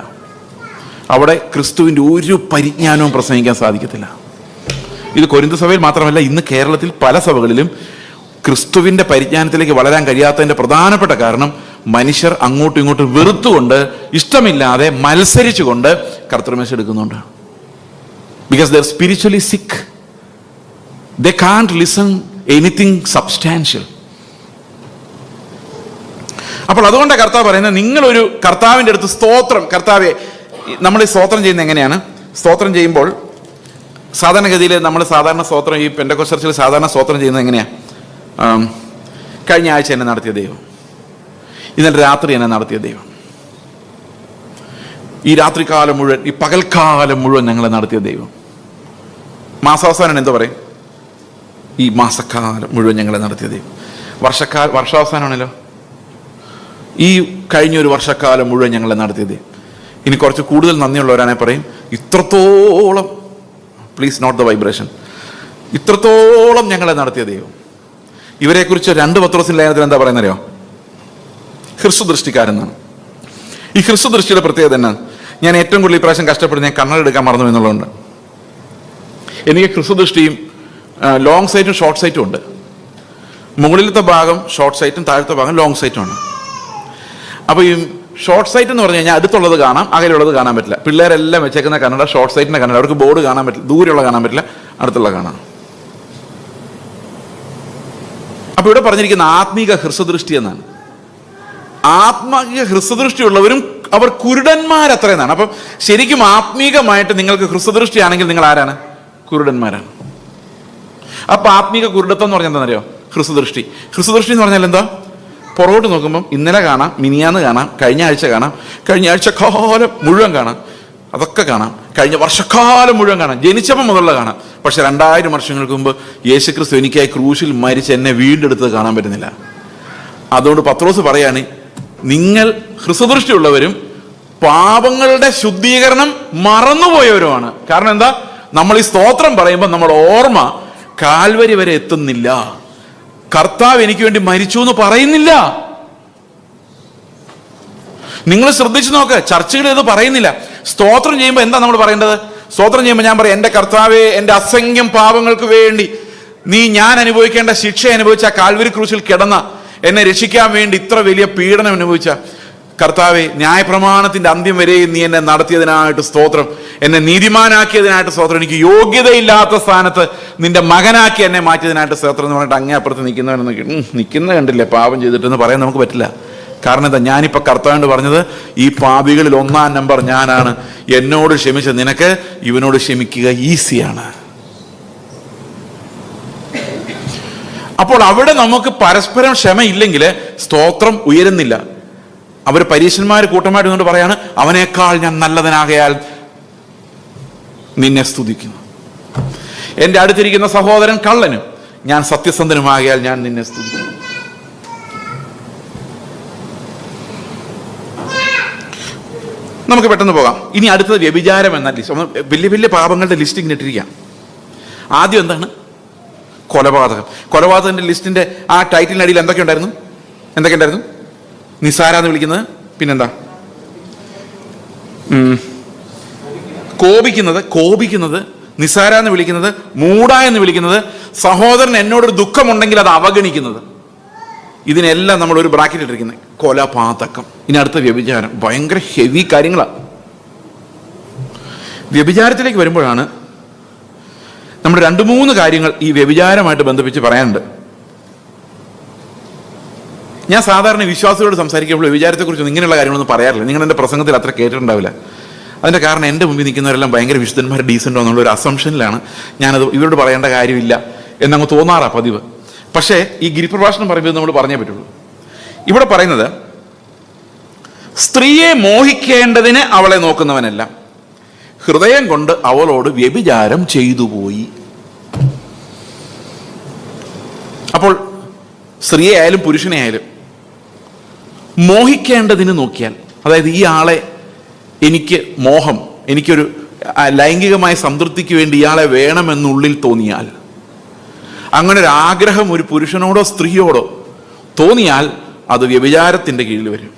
അവിടെ ക്രിസ്തുവിന്റെ ഒരു പരിജ്ഞാനവും പ്രസംഗിക്കാൻ സാധിക്കത്തില്ല. ഇത് കൊരിന്ത് സഭയിൽ മാത്രമല്ല, ഇന്ന് കേരളത്തിൽ പല സഭകളിലും ക്രിസ്തുവിന്റെ പരിജ്ഞാനത്തിലേക്ക് വളരാൻ കഴിയാത്തതിന്റെ പ്രധാനപ്പെട്ട കാരണം മനുഷ്യർ അങ്ങോട്ടും ഇങ്ങോട്ടും വെറുത്തുകൊണ്ട്, ഇഷ്ടമില്ലാതെ മത്സരിച്ചുകൊണ്ട് കർത്തൃമേശ എടുക്കുന്നുണ്ട്. ബിക്കോസ് ദേ ആർ സ്പിരിച്വലി സിക്ക്. ദേ കാൻറ്റ് ലിസൺ എനിത്തിങ് സബ്സ്റ്റാൻഷ്യൽ. അപ്പോൾ അതുകൊണ്ട് കർത്താവ് പറയുന്നത്, നിങ്ങളൊരു കർത്താവിൻ്റെ അടുത്ത് സ്തോത്രം, കർത്താവെ, നമ്മൾ ഈ സ്തോത്രം ചെയ്യുന്നത് എങ്ങനെയാണ്? സ്തോത്രം ചെയ്യുമ്പോൾ സാധാരണഗതിയിൽ നമ്മൾ സാധാരണ സ്തോത്രം, ഈ പെന്തക്കോസ്ത് ചർച്ചിൽ സാധാരണ സ്തോത്രം ചെയ്യുന്നത് എങ്ങനെയാണ്? കഴിഞ്ഞ ആഴ്ച എന്നെ നടത്തിയ ദൈവം, ഇന്നലെ രാത്രി എന്നെ നടത്തിയ ദൈവം, ഈ രാത്രികാലം മുഴുവൻ, ഈ പകൽക്കാലം മുഴുവൻ ഞങ്ങളെ നടത്തിയ ദൈവം. മാസാവസാനം എന്തോ പറയും? ഈ മാസക്കാലം മുഴുവൻ ഞങ്ങളെ നടത്തിയ ദൈവം. വർഷാവസാനമാണല്ലോ, ഈ കഴിഞ്ഞൊരു വർഷക്കാലം മുഴുവൻ ഞങ്ങളെ നടത്തിയത്. ഇനി കുറച്ച് കൂടുതൽ നന്ദിയുള്ളവരാണെ പറയും, ഇത്രത്തോളം, പ്ലീസ് നോട്ട് ദ വൈബ്രേഷൻ, ഇത്രത്തോളം ഞങ്ങളെ നടത്തിയ ദൈവം. ഇവരെക്കുറിച്ച് 2 പത്രോസിന്റെ ലേഖനത്തിൽ എന്താ പറയുന്നറിയോ? ഹ്രസ്വദൃഷ്ടിക്കാരെന്നാണ്. ഈ ഹ്രസ്വദൃഷ്ടിയുടെ പ്രത്യേകത എന്നാണ്? ഞാൻ ഏറ്റവും കൂടുതൽ ഇപ്രാവശ്യം കഷ്ടപ്പെടുന്ന ഞാൻ കണ്ണട എടുക്കാൻ മറന്നു എന്നുള്ളതുകൊണ്ട്. എനിക്ക് ഹ്രസ്വദൃഷ്ടിയും ലോങ് സൈറ്റും ഷോർട്ട് സൈറ്റും ഉണ്ട്. മുകളിലത്തെ ഭാഗം ഷോർട്ട് സൈറ്റും താഴത്തെ ഭാഗം ലോങ് സൈറ്റും ആണ്. അപ്പോൾ ഈ ഷോർട്ട് സൈറ്റ് എന്ന് പറഞ്ഞു കഴിഞ്ഞാൽ അടുത്തുള്ളത് കാണാം, അകലെയുള്ളത് കാണാൻ പറ്റില്ല. പിള്ളേരെല്ലാം വെച്ചേക്കുന്ന കന്നഡ ഷോർട്ട് സൈറ്റിന്റെ കന്നഡ. അവർക്ക് ബോർഡ് കാണാൻ പറ്റില്ല, ദൂരെയുള്ള കാണാൻ പറ്റില്ല, അടുത്തുള്ള കാണാം. അപ്പൊ ഇവിടെ പറഞ്ഞിരിക്കുന്ന ആത്മീക ഹ്രസ്വദൃഷ്ടി എന്നാണ്. ആത്മീക ഹ്രസ്വദൃഷ്ടിയുള്ളവരും അവർ കുരുടന്മാരത്രയെന്നാണ്. അപ്പം ശരിക്കും ആത്മീകമായിട്ട് നിങ്ങൾക്ക് ഹ്രസ്വദൃഷ്ടി ആണെങ്കിൽ നിങ്ങൾ ആരാണ്? കുരുടന്മാരാണ്. അപ്പൊ ആത്മീക കുരുടത്വം എന്ന് പറഞ്ഞാൽ എന്താണെന്നറിയോ? ഹ്രസ്വദൃഷ്ടി. ഹ്രസ്വദൃഷ്ടി എന്ന് പറഞ്ഞാൽ എന്താ? പുറകോട്ട് നോക്കുമ്പം ഇന്നലെ കാണാം, മിനിയാന്ന് കാണാം, കഴിഞ്ഞ ആഴ്ച കാണാം, കഴിഞ്ഞ ആഴ്ചക്കാലം മുഴുവൻ കാണാം, അതൊക്കെ കാണാം, കഴിഞ്ഞ വർഷക്കാലം മുഴുവൻ കാണാം, ജനിച്ചപ്പം മുതലുള്ള കാണാം. പക്ഷെ 2000 വർഷങ്ങൾക്ക് മുമ്പ് യേശുക്രിസ്തു എനിക്കായി ക്രൂശിൽ മരിച്ച് എന്നെ വീണ്ടെടുത്തത് കാണാൻ പറ്റുന്നില്ല. അതുകൊണ്ട് പത്രോസ് പറയാണ്, നിങ്ങൾ ഹ്രസ്വദൃഷ്ടിയുള്ളവരും പാപങ്ങളുടെ ശുദ്ധീകരണം മറന്നുപോയവരുമാണ്. കാരണം എന്താ? നമ്മൾ ഈ സ്തോത്രം പറയുമ്പോൾ നമ്മുടെ ഓർമ്മ കാൽവരി വരെ എത്തുന്നില്ല. കർത്താവ് എനിക്ക് വേണ്ടി മരിച്ചു എന്ന് പറയുന്നില്ല. നിങ്ങൾ ശ്രദ്ധിച്ചു നോക്ക്, ചർച്ചകൾ ഇത് പറയുന്നില്ല. സ്തോത്രം ചെയ്യുമ്പോൾ എന്താ നമ്മൾ പറയേണ്ടത്? സ്തോത്രം ചെയ്യുമ്പോൾ ഞാൻ പറയും, എൻ്റെ കർത്താവേ, എൻ്റെ അസംഖ്യം പാപങ്ങൾക്ക് വേണ്ടി ഞാൻ അനുഭവിക്കേണ്ട ശിക്ഷ അനുഭവിച്ച കാൽവരി ക്രൂശിൽ കിടന്ന എന്നെ രക്ഷിക്കാൻ വേണ്ടി ഇത്ര വലിയ പീഡനം അനുഭവിച്ച കർത്താവെ, ന്യായപ്രമാണത്തിന്റെ അന്ത്യം വരെ നീ എന്നെ നടത്തിയതിനായിട്ട് സ്തോത്രം, എന്നെ നീതിമാനാക്കിയതിനായിട്ട് സ്തോത്രം, എനിക്ക് യോഗ്യതയില്ലാത്ത സ്ഥാനത്ത് നിന്റെ മകനാക്കി എന്നെ മാറ്റിയതിനായിട്ട് സ്തോത്രം എന്ന് പറഞ്ഞിട്ട് അങ്ങേ അപ്പുറത്ത് നിൽക്കുന്ന കണ്ടില്ലേ പാപം ചെയ്തിട്ടെന്ന് പറയാൻ നമുക്ക് പറ്റില്ല. കാരണം എന്താ? ഞാനിപ്പോൾ കർത്താവിനോട് പറഞ്ഞത്, ഈ പാപികളിൽ 1-ാം നമ്പർ ഞാനാണ്. എന്നോട് ക്ഷമിച്ച നിനക്ക് ഇവനോട് ക്ഷമിക്കുക ഈസിയാണ്. അപ്പോൾ അവിടെ നമുക്ക് പരസ്പരം ക്ഷമയില്ലെങ്കിൽ സ്തോത്രം ഉയരുന്നില്ല. അവർ പരീശന്മാർ കൂട്ടമായിട്ട് കൊണ്ട് പറയാണ്, അവനേക്കാൾ ഞാൻ നല്ലവനാകയാൽ നിന്നെ സ്തുതിക്കുന്നു. എൻ്റെ അടുത്തിരിക്കുന്ന സഹോദരൻ കള്ളനും ഞാൻ സത്യസന്ധനുമാകയാൽ ഞാൻ നിന്നെ സ്തുതിക്കുന്നു. നമുക്ക് പെട്ടെന്ന് പോകാം. ഇനി അടുത്തത് വ്യഭിചാരം എന്ന ലിസ്റ്റ്. വലിയ വലിയ പാപങ്ങളുടെ ലിസ്റ്റ് ഇങ്ങനെ ഇട്ടിരിക്കാം. ആദ്യം എന്താണ്? കൊലപാതകം. കൊലപാതകത്തിന്റെ ലിസ്റ്റിന്റെ ആ ടൈറ്റിലിനടിയിൽ എന്തൊക്കെ ഉണ്ടായിരുന്നു? നിസാരാന്ന് വിളിക്കുന്നത്, പിന്നെന്താ? കോപിക്കുന്നത്, നിസാരാന്ന് വിളിക്കുന്നത്, മൂട എന്ന് വിളിക്കുന്നത്, സഹോദരൻ എന്നോടൊരു ദുഃഖമുണ്ടെങ്കിൽ അത് അവഗണിക്കുന്നത്. ഇതിനെല്ലാം നമ്മൾ ഒരു ബ്രാക്കറ്റ് ഇട്ടിരിക്കുന്നത് കൊലപാതകം. ഇനി അടുത്ത വ്യഭിചാരം. ഭയങ്കര ഹെവി കാര്യങ്ങളാണ്. വ്യഭിചാരത്തിലേക്ക് വരുമ്പോഴാണ് നമ്മൾ 2-3 കാര്യങ്ങൾ ഈ വ്യഭിചാരമായിട്ട് ബന്ധിപ്പിച്ച് പറയാനുണ്ട്. ഞാൻ സാധാരണ വിശ്വാസികളോട് സംസാരിക്കുമ്പോൾ വ്യഭിചാരത്തെക്കുറിച്ച് ഇങ്ങനെയുള്ള കാര്യങ്ങളൊന്നും പറയാറില്ല. നിങ്ങൾ എൻ്റെ പ്രസംഗത്തിൽ അത്ര കേട്ടിട്ടുണ്ടാവില്ല. അതിൻ്റെ കാരണം എൻ്റെ മുമ്പിൽ നിൽക്കുന്നവരെല്ലാം ഭയങ്കര വിശുദ്ധന്മാർ, ഡീസൻ്റോ എന്നുള്ളൊരു അസംഷനിലാണ് ഞാനത് ഇവരോട് പറയേണ്ട കാര്യമില്ല എന്നങ്ങ് തോന്നാറാ പതിവ്. പക്ഷേ ഈ ഗിരിപ്രഭാഷണം പറയുമ്പോൾ നമ്മൾ പറഞ്ഞേ പറ്റുള്ളൂ. ഇവിടെ പറയുന്നത് സ്ത്രീയെ മോഹിക്കേണ്ടതിന് അവളെ നോക്കുന്നവനല്ല, ഹൃദയം കൊണ്ട് അവളോട് വ്യഭിചാരം ചെയ്തു പോയി. അപ്പോൾ സ്ത്രീയെ ആയാലും പുരുഷനെ ആയാലും മോഹിക്കേണ്ടതിന് നോക്കിയാൽ, അതായത് ഈ ആളെ എനിക്ക് മോഹം, എനിക്കൊരു ലൈംഗികമായ സംതൃപ്തിക്ക് വേണ്ടി ഇയാളെ വേണമെന്നുള്ളിൽ തോന്നിയാൽ, അങ്ങനെ ഒരു ആഗ്രഹം ഒരു പുരുഷനോടോ സ്ത്രീയോടോ തോന്നിയാൽ അത് വ്യഭിചാരത്തിന്റെ കീഴിൽ വരും.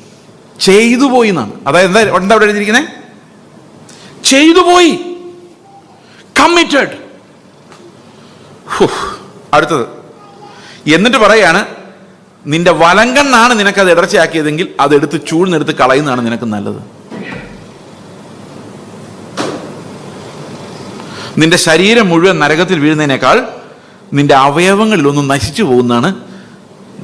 ചെയ്തു പോയി എന്നാണ്. അതായത് എന്താ അവിടെ എഴുതിയിരിക്കുന്നത്? ചെയ്തു പോയി, കമ്മിറ്റഡ്. അടുത്തത് എന്നിട്ട് പറയാണ്, നിന്റെ വലങ്കണ്ണാണ് നിനക്കത് ഇടർച്ചയാക്കിയതെങ്കിൽ അതെടുത്ത് ചൂഴ്ന്നെടുത്ത് കളയുന്നതാണ് നിനക്ക് നല്ലത്. നിന്റെ ശരീരം മുഴുവൻ നരകത്തിൽ വീഴുന്നതിനേക്കാൾ നിന്റെ അവയവങ്ങളിലൊന്നും നശിച്ചു പോകുന്നതാണ്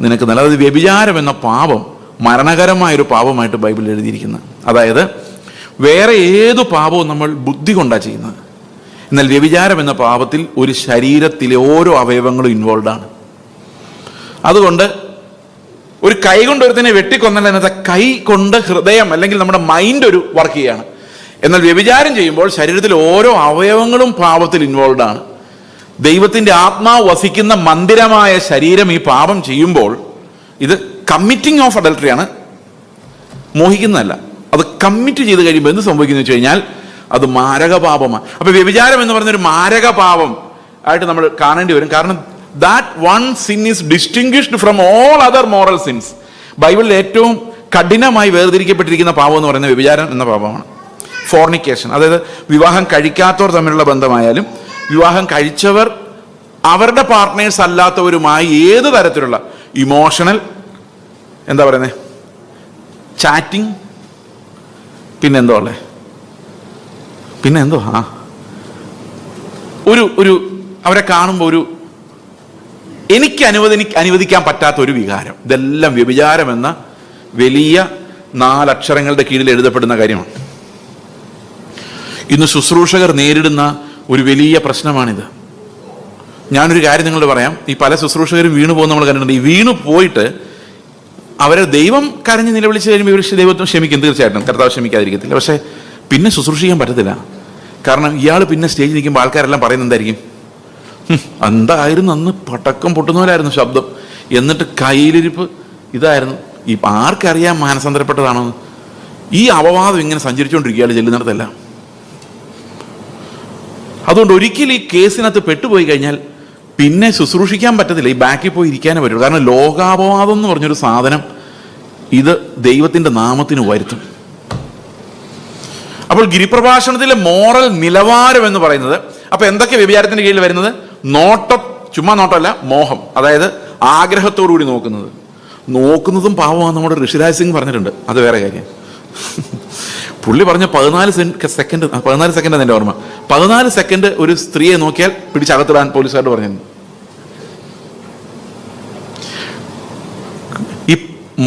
നിനക്ക് നല്ലത്. അത് വ്യഭിചാരം എന്ന പാപം മരണകരമായൊരു പാപമായിട്ട് ബൈബിളിൽ എഴുതിയിരിക്കുന്നത്. അതായത് വേറെ ഏതു പാപവും നമ്മൾ ബുദ്ധി കൊണ്ടാണ് ചെയ്യുന്നത്, എന്നാൽ വ്യഭിചാരം എന്ന പാപത്തിൽ ഒരു ശരീരത്തിലെ ഓരോ അവയവങ്ങളും ഇൻവോൾവ് ആണ്. അതുകൊണ്ട് ഒരു കൈ കൊണ്ട് ഒരുത്തിനെ വെട്ടിക്കൊന്നല്ല, എന്നത്തെ കൈ കൊണ്ട് ഹൃദയം അല്ലെങ്കിൽ നമ്മുടെ മൈൻഡ് ഒരു വർക്ക് ചെയ്യാണ്. എന്നാൽ വ്യഭിചാരം ചെയ്യുമ്പോൾ ശരീരത്തിലെ ഓരോ അവയവങ്ങളും പാപത്തിൽ ഇൻവോൾവ് ആണ്. ദൈവത്തിന്റെ ആത്മാവ് വസിക്കുന്ന മന്ദിരമായ ശരീരം ഈ പാപം ചെയ്യുമ്പോൾ ഇത് കമ്മിറ്റിംഗ് ഓഫ് അഡൾട്ടറി ആണ്, മോഹിക്കുന്നതല്ല. അത് കമ്മിറ്റ് ചെയ്ത് കഴിയുമ്പോൾ എന്ത് സംഭവിക്കുന്നു വെച്ച് കഴിഞ്ഞാൽ അത് മാരകപാപമാണ്. അപ്പൊ വ്യഭിചാരം എന്ന് പറയുന്ന ഒരു മാരകപാപം ആയിട്ട് നമ്മൾ കാണേണ്ടി വരും. കാരണം that one sin is distinguished from all other moral sins. ബൈബിളിൽ ഏറ്റവും കഠിനമായി വേർതിരിക്കപ്പെട്ടിരിക്കുന്ന പാപം എന്ന് പറയുന്നത് വ്യഭിചാരം എന്ന പാപമാണ്. ഫോർണിക്കേഷൻ, അതായത് വിവാഹം കഴിക്കാത്തവർ തമ്മിലുള്ള ബന്ധമായാലും വിവാഹം കഴിച്ചവർ അവരുടെ പാർട്ട്നേഴ്സ് അല്ലാത്തവരുമായി ഏത് തരത്തിലുള്ള ഇമോഷണൽ എന്താ പറയുന്നത് ചാറ്റിംഗ്, പിന്നെന്തോ അല്ലേ, പിന്നെന്തോ ഒരു അവരെ കാണുമ്പോൾ ഒരു എനിക്ക് അനുവദിക്കാൻ പറ്റാത്ത ഒരു വികാരം, ഇതെല്ലാം വ്യഭിചാരം എന്ന വലിയ 4 അക്ഷരങ്ങളുടെ കീഴിൽ എഴുതപ്പെടുന്ന കാര്യമാണ്. ഇന്ന് ശുശ്രൂഷകർ നേരിടുന്ന ഒരു വലിയ പ്രശ്നമാണിത്. ഞാനൊരു കാര്യം നിങ്ങളോട് പറയാം. ഈ പല ശുശ്രൂഷകരും വീണു പോകുന്ന നമ്മൾ കണ്ടിട്ടുണ്ട്. ഈ വീണു പോയിട്ട് അവരെ ദൈവം കരഞ്ഞ് നിലവിളിച്ച് കഴിയുമ്പോൾ ഇവർ ദൈവത്വം ക്ഷമിക്കും, തീർച്ചയായിട്ടും കർത്താവ് ക്ഷമിക്കാതിരിക്കത്തില്ല. പക്ഷെ പിന്നെ ശുശ്രൂഷിക്കാൻ പറ്റത്തില്ല. കാരണം ഇയാൾ പിന്നെ സ്റ്റേജിൽ നിൽക്കുമ്പോൾ ആൾക്കാരെല്ലാം പറയുന്നത് എന്തായിരിക്കും? എന്തായിരുന്നു അന്ന് പടക്കം പൊട്ടുന്നവരായിരുന്നു ശബ്ദം, എന്നിട്ട് കയ്യിലിരിപ്പ് ഇതായിരുന്നു. ഈ ആർക്കറിയാൻ മാനസാന്തരപ്പെട്ടതാണോ? ഈ അപവാദം ഇങ്ങനെ സഞ്ചരിച്ചുകൊണ്ടിരിക്കുക ഇയാൾ ചെല്ലുന്നിടത്തല്ല. അതുകൊണ്ട് ഒരിക്കലും ഈ കേസിനകത്ത് പെട്ടുപോയി കഴിഞ്ഞാൽ പിന്നെ ശുശ്രൂഷിക്കാൻ പറ്റത്തില്ല, ഈ ബാക്കിൽ പോയി ഇരിക്കാനേ പറ്റുള്ളൂ. കാരണം ലോകാപവാദം എന്ന് പറഞ്ഞൊരു സാധനം ഇത് ദൈവത്തിന്റെ നാമത്തിന് വരുത്തും. അപ്പോൾ ഗിരിപ്രഭാഷണത്തിലെ മോറൽ നിലവാരം എന്ന് പറയുന്നത്, അപ്പൊ എന്തൊക്കെ വ്യഭിചാരത്തിന്റെ കീഴിൽ വരുന്നത്? നോട്ടം, ചുമ്മാ നോട്ടമല്ല, മോഹം, അതായത് ആഗ്രഹത്തോടുകൂടി നോക്കുന്നതും പാവമാണ്. നമ്മുടെ ഋഷിരാജ് സിംഗ് പറഞ്ഞിട്ടുണ്ട്, അത് വേറെ കാര്യം. പുള്ളി പറഞ്ഞ 14 സെക്കൻഡ് എന്റെ ഓർമ്മ, 14 സെക്കൻഡ് ഒരു സ്ത്രീയെ നോക്കിയാൽ പിടിച്ചകത്തിടാൻ പോലീസുകാരോട് പറഞ്ഞിട്ടുണ്ട്. ഈ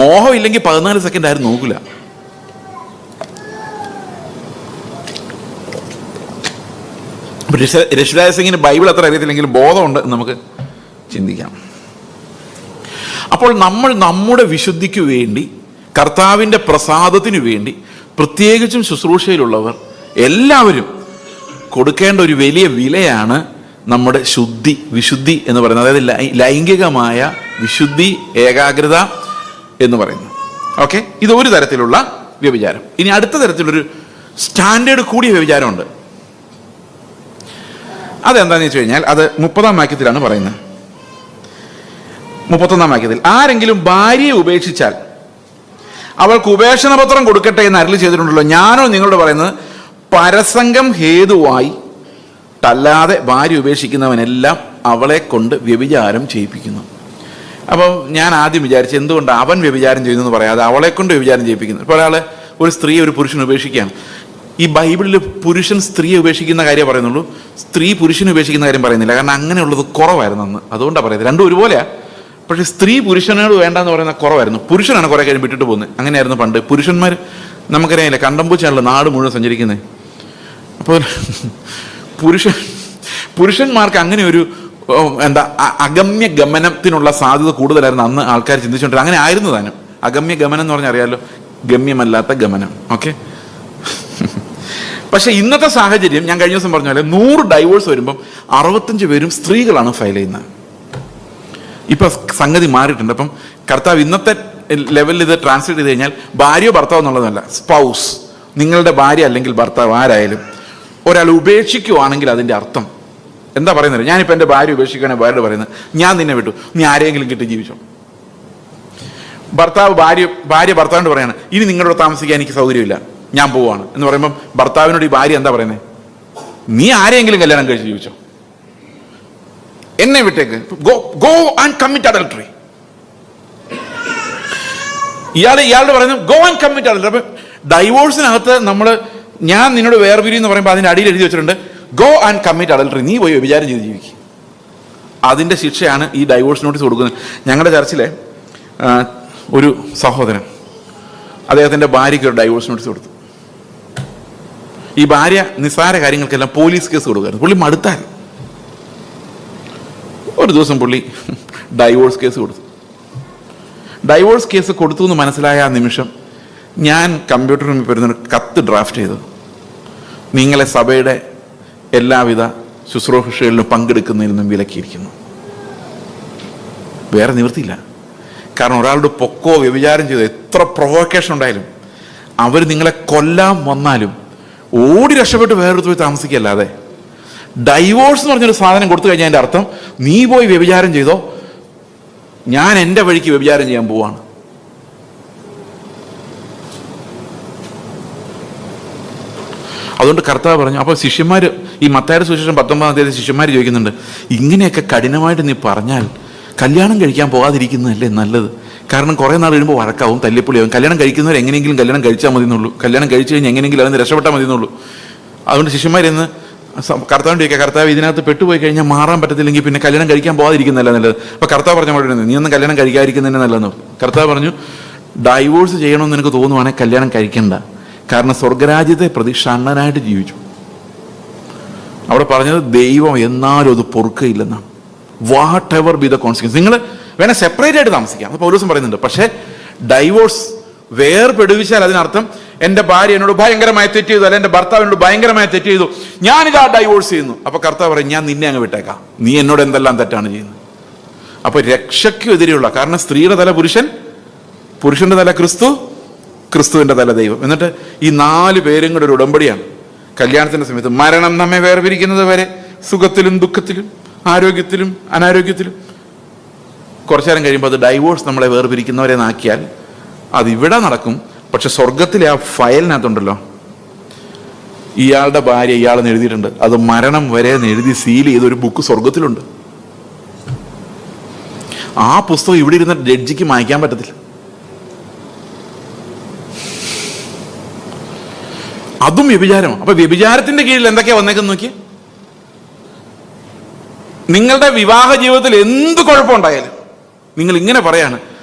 മോഹം ഇല്ലെങ്കിൽ 14 സെക്കൻഡ് ആരും നോക്കില്ല. ഋഷിരാജ് സിംഗിന് ബൈബിൾ അത്ര അറിയത്തില്ലെങ്കിലും ബോധമുണ്ട് നമുക്ക് ചിന്തിക്കാം. അപ്പോൾ നമ്മൾ നമ്മുടെ വിശുദ്ധിക്ക് വേണ്ടി, കർത്താവിൻ്റെ പ്രസാദത്തിനു വേണ്ടി, പ്രത്യേകിച്ചും ശുശ്രൂഷയിലുള്ളവർ എല്ലാവരും കൊടുക്കേണ്ട ഒരു വലിയ വിലയാണ് നമ്മുടെ വിശുദ്ധി എന്ന് പറയുന്നത്. അതായത് ലൈംഗികമായ വിശുദ്ധി, ഏകാഗ്രത എന്ന് പറയുന്നത്. ഓക്കെ, ഇത് ഒരു തരത്തിലുള്ള വ്യഭിചാരം. ഇനി അടുത്ത തരത്തിലൊരു സ്റ്റാൻഡേർഡ് കൂടിയ വ്യഭിചാരമുണ്ട്. അതെന്താണെന്ന് വെച്ച് കഴിഞ്ഞാൽ അത് 30-ാം വാക്യത്തിലാണ് പറയുന്നത്. 31-ാം വാക്യത്തിൽ, ആരെങ്കിലും ഭാര്യയെ ഉപേക്ഷിച്ചാൽ അവൾക്ക് ഉപേക്ഷണപത്രം കൊടുക്കട്ടെ എന്ന് അരുളി ചെയ്തിട്ടുണ്ടല്ലോ. ഞാനോ നിങ്ങളോട് പറയുന്നത്, പരസംഗം ഹേതുവായി അല്ലാതെ ഭാര്യ ഉപേക്ഷിക്കുന്നവനെല്ലാം അവളെ കൊണ്ട് വ്യഭിചാരം ചെയ്യിപ്പിക്കുന്നു. അപ്പോൾ ഞാൻ ആദ്യം വിചാരിച്ചു, എന്തുകൊണ്ട് അവൻ വ്യഭിചാരം ചെയ്യുന്നു എന്ന് പറയാതെ അവളെ കൊണ്ട് വ്യഭിചാരം ചെയ്യിപ്പിക്കുന്നു? ഇപ്പോൾ ഒരു സ്ത്രീ ഒരു പുരുഷൻ ഉപേക്ഷിക്കുകയാണ്. ഈ ബൈബിളിൽ പുരുഷൻ സ്ത്രീയെ ഉപേക്ഷിക്കുന്ന കാര്യം പറയുന്നുള്ളൂ, സ്ത്രീ പുരുഷനെ ഉപേക്ഷിക്കുന്ന കാര്യം പറയുന്നില്ല. കാരണം അങ്ങനെയുള്ളത് കുറവായിരുന്നു അന്ന്, അതുകൊണ്ടാണ് പറയുന്നത്. രണ്ടും ഒരുപോലെയാണ്. പക്ഷെ സ്ത്രീ പുരുഷനോട് വേണ്ടെന്ന് പറയുന്ന കുറവായിരുന്നു. പുരുഷനാണ് കുറെ കാര്യം വിട്ടിട്ട് പോകുന്നത്. അങ്ങനെയായിരുന്നു പണ്ട്. പുരുഷന്മാർ നമുക്കറിയാമില്ല, കണ്ടംപൂച്ചാണല്ലോ നാട് മുഴുവൻ സഞ്ചരിക്കുന്നത്. അപ്പോൾ പുരുഷന്മാർക്ക് അങ്ങനെ ഒരു അഗമ്യ ഗമനത്തിനുള്ള സാധ്യത കൂടുതലായിരുന്നു അന്ന് ആൾക്കാർ ചിന്തിച്ചുകൊണ്ടിരുന്നത്. അങ്ങനെ ആയിരുന്നു താനും. അഗമ്യ ഗമനം എന്ന് പറഞ്ഞാൽ അറിയാമല്ലോ, ഗമ്യമല്ലാത്ത ഗമനം. ഓക്കെ. പക്ഷെ ഇന്നത്തെ സാഹചര്യം ഞാൻ കഴിഞ്ഞ ദിവസം പറഞ്ഞ പോലെ 100 ഡൈവോഴ്സ് വരുമ്പം 65 പേരും സ്ത്രീകളാണ് ഫയൽ ചെയ്യുന്നത്. ഇപ്പൊ സംഗതി മാറിയിട്ടുണ്ട്. അപ്പം കർത്താവ് ഇന്നത്തെ ലെവലിൽ ഇത് ട്രാൻസ്ലേറ്റ് ചെയ്ത് കഴിഞ്ഞാൽ ഭാര്യയോ ഭർത്താവോ എന്നുള്ളതല്ല, സ്പൗസ്, നിങ്ങളുടെ ഭാര്യ അല്ലെങ്കിൽ ഭർത്താവ് ആരായാലും ഒരാൾ ഉപേക്ഷിക്കുവാണെങ്കിൽ അതിന്റെ അർത്ഥം എന്താ പറയുന്നത്? ഞാനിപ്പോൾ എൻ്റെ ഭാര്യ ഉപേക്ഷിക്കുകയാണെങ്കിൽ ഭാര്യയോട് പറയുന്നത്, ഞാൻ നിന്നെ വിട്ടു, നീ ആരെങ്കിലും കിട്ടി ജീവിച്ചോ. ഭാര്യ ഭർത്താവിനോട് പറയാണ്, ഇനി നിങ്ങളോട് താമസിക്കാൻ എനിക്ക് സൗകര്യമില്ല, ഞാൻ പോവാണ് എന്ന് പറയുമ്പം ഭർത്താവിനോട് ഈ ഭാര്യ എന്താ പറയുന്നത്? നീ ആരെങ്കിലും കല്യാണം കഴിച്ച് ജീവിച്ചോ, എന്നെ വിട്ടേക്ക്, ഗോ ആൻഡ് കമ്മിറ്റ് അഡൾട്ടറി. ഇയാളുടെ പറയുന്നത് ഗോ ആൻഡ് കമ്മിറ്റ് അഡൾട്ടറി. അപ്പൊ ഡൈവോഴ്സിനകത്ത് നമ്മൾ ഞാൻ നിന്നോട് വേർപിരി എന്ന് പറയുമ്പോൾ അതിന്റെ അടിയിൽ എഴുതി വെച്ചിട്ടുണ്ട് ഗോ ആൻഡ് കമ്മിറ്റ് അഡൾട്ടറി, നീ പോയി വ്യഭിചാരം ചെയ്ത് ജീവിക്കും. അതിന്റെ ശിക്ഷയാണ് ഈ ഡൈവോഴ്സ് നോട്ടീസ് കൊടുക്കുന്നത്. ഞങ്ങളുടെ ചർച്ചിലെ ഒരു സഹോദരൻ അദ്ദേഹത്തിന്റെ ഭാര്യയ്ക്ക് ഒരു ഡൈവോഴ്സ് നോട്ടീസ് കൊടുത്തു. ഈ ഭാര്യ നിസ്സാര കാര്യങ്ങൾക്കെല്ലാം പോലീസ് കേസ് കൊടുക്കുകയായിരുന്നു. പുള്ളി മടുത്താൻ ഒരു ദിവസം പുള്ളി ഡൈവോഴ്സ് കേസ് കൊടുത്തു. ഡൈവോഴ്സ് കേസ് കൊടുത്തു എന്ന് മനസ്സിലായ ആ നിമിഷം ഞാൻ കമ്പ്യൂട്ടറിൽ വരുന്നൊരു കത്ത് ഡ്രാഫ്റ്റ് ചെയ്തു. നിങ്ങളെ സഭയുടെ എല്ലാവിധ ശുശ്രൂഷകളിലും പങ്കെടുക്കുന്നതിൽ നിന്നും വിലക്കിയിരിക്കുന്നു. വേറെ നിവൃത്തിയില്ല. കാരണം ഒരാളുടെ പൊക്കോ വ്യഭിചാരം ചെയ്തോ എത്ര പ്രൊവോക്കേഷൻ ഉണ്ടായാലും അവർ നിങ്ങളെ കൊല്ലാൻ വന്നാലും ഓടി രക്ഷപ്പെട്ട് വേറൊരു പോയി താമസിക്കല്ലാതെ ഡൈവോഴ്സ് എന്ന് പറഞ്ഞൊരു സാധനം കൊടുത്തു കഴിഞ്ഞാൽ അതിൻ്റെ അർത്ഥം നീ പോയി വ്യഭിചാരം ചെയ്തോ, ഞാൻ എൻ്റെ വഴിക്ക് വ്യഭിചാരം ചെയ്യാൻ പോവാണ്. അതുകൊണ്ട് കർത്താവ് പറഞ്ഞു. അപ്പോൾ ശിഷ്യന്മാർ ഈ മത്തായിയുടെ സുവിശേഷം 19-ാം അധ്യായത്തിൽ ശിഷ്യന്മാർ ചോദിക്കുന്നുണ്ട്, ഇങ്ങനെയൊക്കെ കഠിനമായിട്ട് നീ പറഞ്ഞാൽ കല്യാണം കഴിക്കാൻ പോകാതിരിക്കുന്നതല്ലേ നല്ലത്? കാരണം കുറേ നാൾ കഴിയുമ്പോൾ വഴക്കാവും, തല്ലിപ്പൊളിയാവും. കല്യാണം കഴിക്കുന്നവർ എങ്ങനെയെങ്കിലും കല്യാണം കഴിച്ചാൽ മതി എന്നുള്ളൂ, കല്യാണം കഴിച്ചു കഴിഞ്ഞാൽ എങ്ങനെയെങ്കിലും അതിന് രക്ഷപ്പെട്ടാൽ മതി എന്നുള്ളൂ. അതുകൊണ്ട് ശിഷ്യന്മാരിന്ന് കർത്താവിൻ്റെ ചോദിക്കുക, കർത്താവ് ഇതിനകത്ത് പെട്ടുപോയി കഴിഞ്ഞാൽ മാറാൻ പറ്റത്തില്ലെങ്കിൽ പിന്നെ കല്യാണം കഴിക്കാൻ പോകാതിരിക്കുന്നതല്ല നല്ലത്. അപ്പോൾ കർത്താവ് പറഞ്ഞ മറുപടി, നീ ഒന്നും കല്യാണം കഴിക്കാതിരിക്കുന്നതന്നെ നല്ലതെന്ന്. കർത്താവ് പറഞ്ഞു, ഡൈവോഴ്സ് ചെയ്യണമെന്ന് നിനക്ക് തോന്നുവാണെങ്കിൽ കല്യാണം കഴിക്കണ്ട, കാരണം സ്വർഗരാജ്യത്തെ പ്രതി ഷണ്ണനായിട്ട് ജീവിച്ചു. അവിടെ പറഞ്ഞത് ദൈവം എന്നാലും അത് പൊറുക്കയില്ലെന്നാണ്. Whatever be the consequence. നിങ്ങൾ വേണേ സെപ്പറേറ്റ് ആയിട്ട് താമസിക്കാം, അത് പൗലോസും പറയുന്നുണ്ട്. പക്ഷേ ഡൈവോഴ്സ് വേർപെടുവിച്ചാൽ അതിനർത്ഥം എൻ്റെ ഭാര്യ എന്നോട് ഭയങ്കരമായി തെറ്റ് ചെയ്തു, അല്ലെ എൻ്റെ ഭർത്താവ് എന്നോട് ഭയങ്കരമായി തെറ്റ് ചെയ്തു, ഞാനിതാ ഡൈവോഴ്സ് ചെയ്യുന്നു. അപ്പൊ കർത്താവ് പറയും, ഞാൻ നിന്നെ അങ്ങ് വിട്ടേക്കാം, നീ എന്നോട് എന്തെല്ലാം തെറ്റാണ് ചെയ്യുന്നത്. അപ്പൊ രക്ഷയ്ക്കും എതിരെയുള്ള, കാരണം സ്ത്രീയുടെ തല പുരുഷൻ, പുരുഷന്റെ തല ക്രിസ്തു, ക്രിസ്തുവിന്റെ തല ദൈവം. എന്നിട്ട് ഈ 4 പേരും കൂടെ ഒരു ഉടമ്പടിയാണ്. കല്യാണത്തിന്റെ സമയത്ത് മരണം നമ്മെ വേർപിരിക്കുന്നത് വരെ സുഖത്തിലും ദുഃഖത്തിലും ആരോഗ്യത്തിലും അനാരോഗ്യത്തിലും. കുറച്ചു നേരം കഴിയുമ്പോൾ അത് ഡൈവോഴ്സ് നമ്മളെ വേർപിരിക്കുന്നവരെ നാക്കിയാൽ അത് ഇവിടെ നടക്കും. പക്ഷെ സ്വർഗത്തിലെ ആ ഫയലിനകത്തുണ്ടല്ലോ, ഇയാളുടെ ഭാര്യ ഇയാളെന്ന് എഴുതിയിട്ടുണ്ട്, അത് മരണം വരെ എഴുതി സീൽ ചെയ്ത ഒരു ബുക്ക് സ്വർഗത്തിലുണ്ട്. ആ പുസ്തകം ഇവിടെ ഇരുന്ന ജഡ്ജിക്ക് മായ്ക്കാൻ പറ്റത്തില്ല. അതും വ്യഭിചാരമാണ്. അപ്പൊ വ്യഭിചാരത്തിന്റെ കീഴിൽ എന്തൊക്കെയാ വന്നേക്കെന്ന് നോക്കി. നിങ്ങളുടെ വിവാഹ ജീവിതത്തിൽ എന്ത് കുഴപ്പമുണ്ടായാലും നിങ്ങൾ ഇങ്ങനെ പറയാണ്,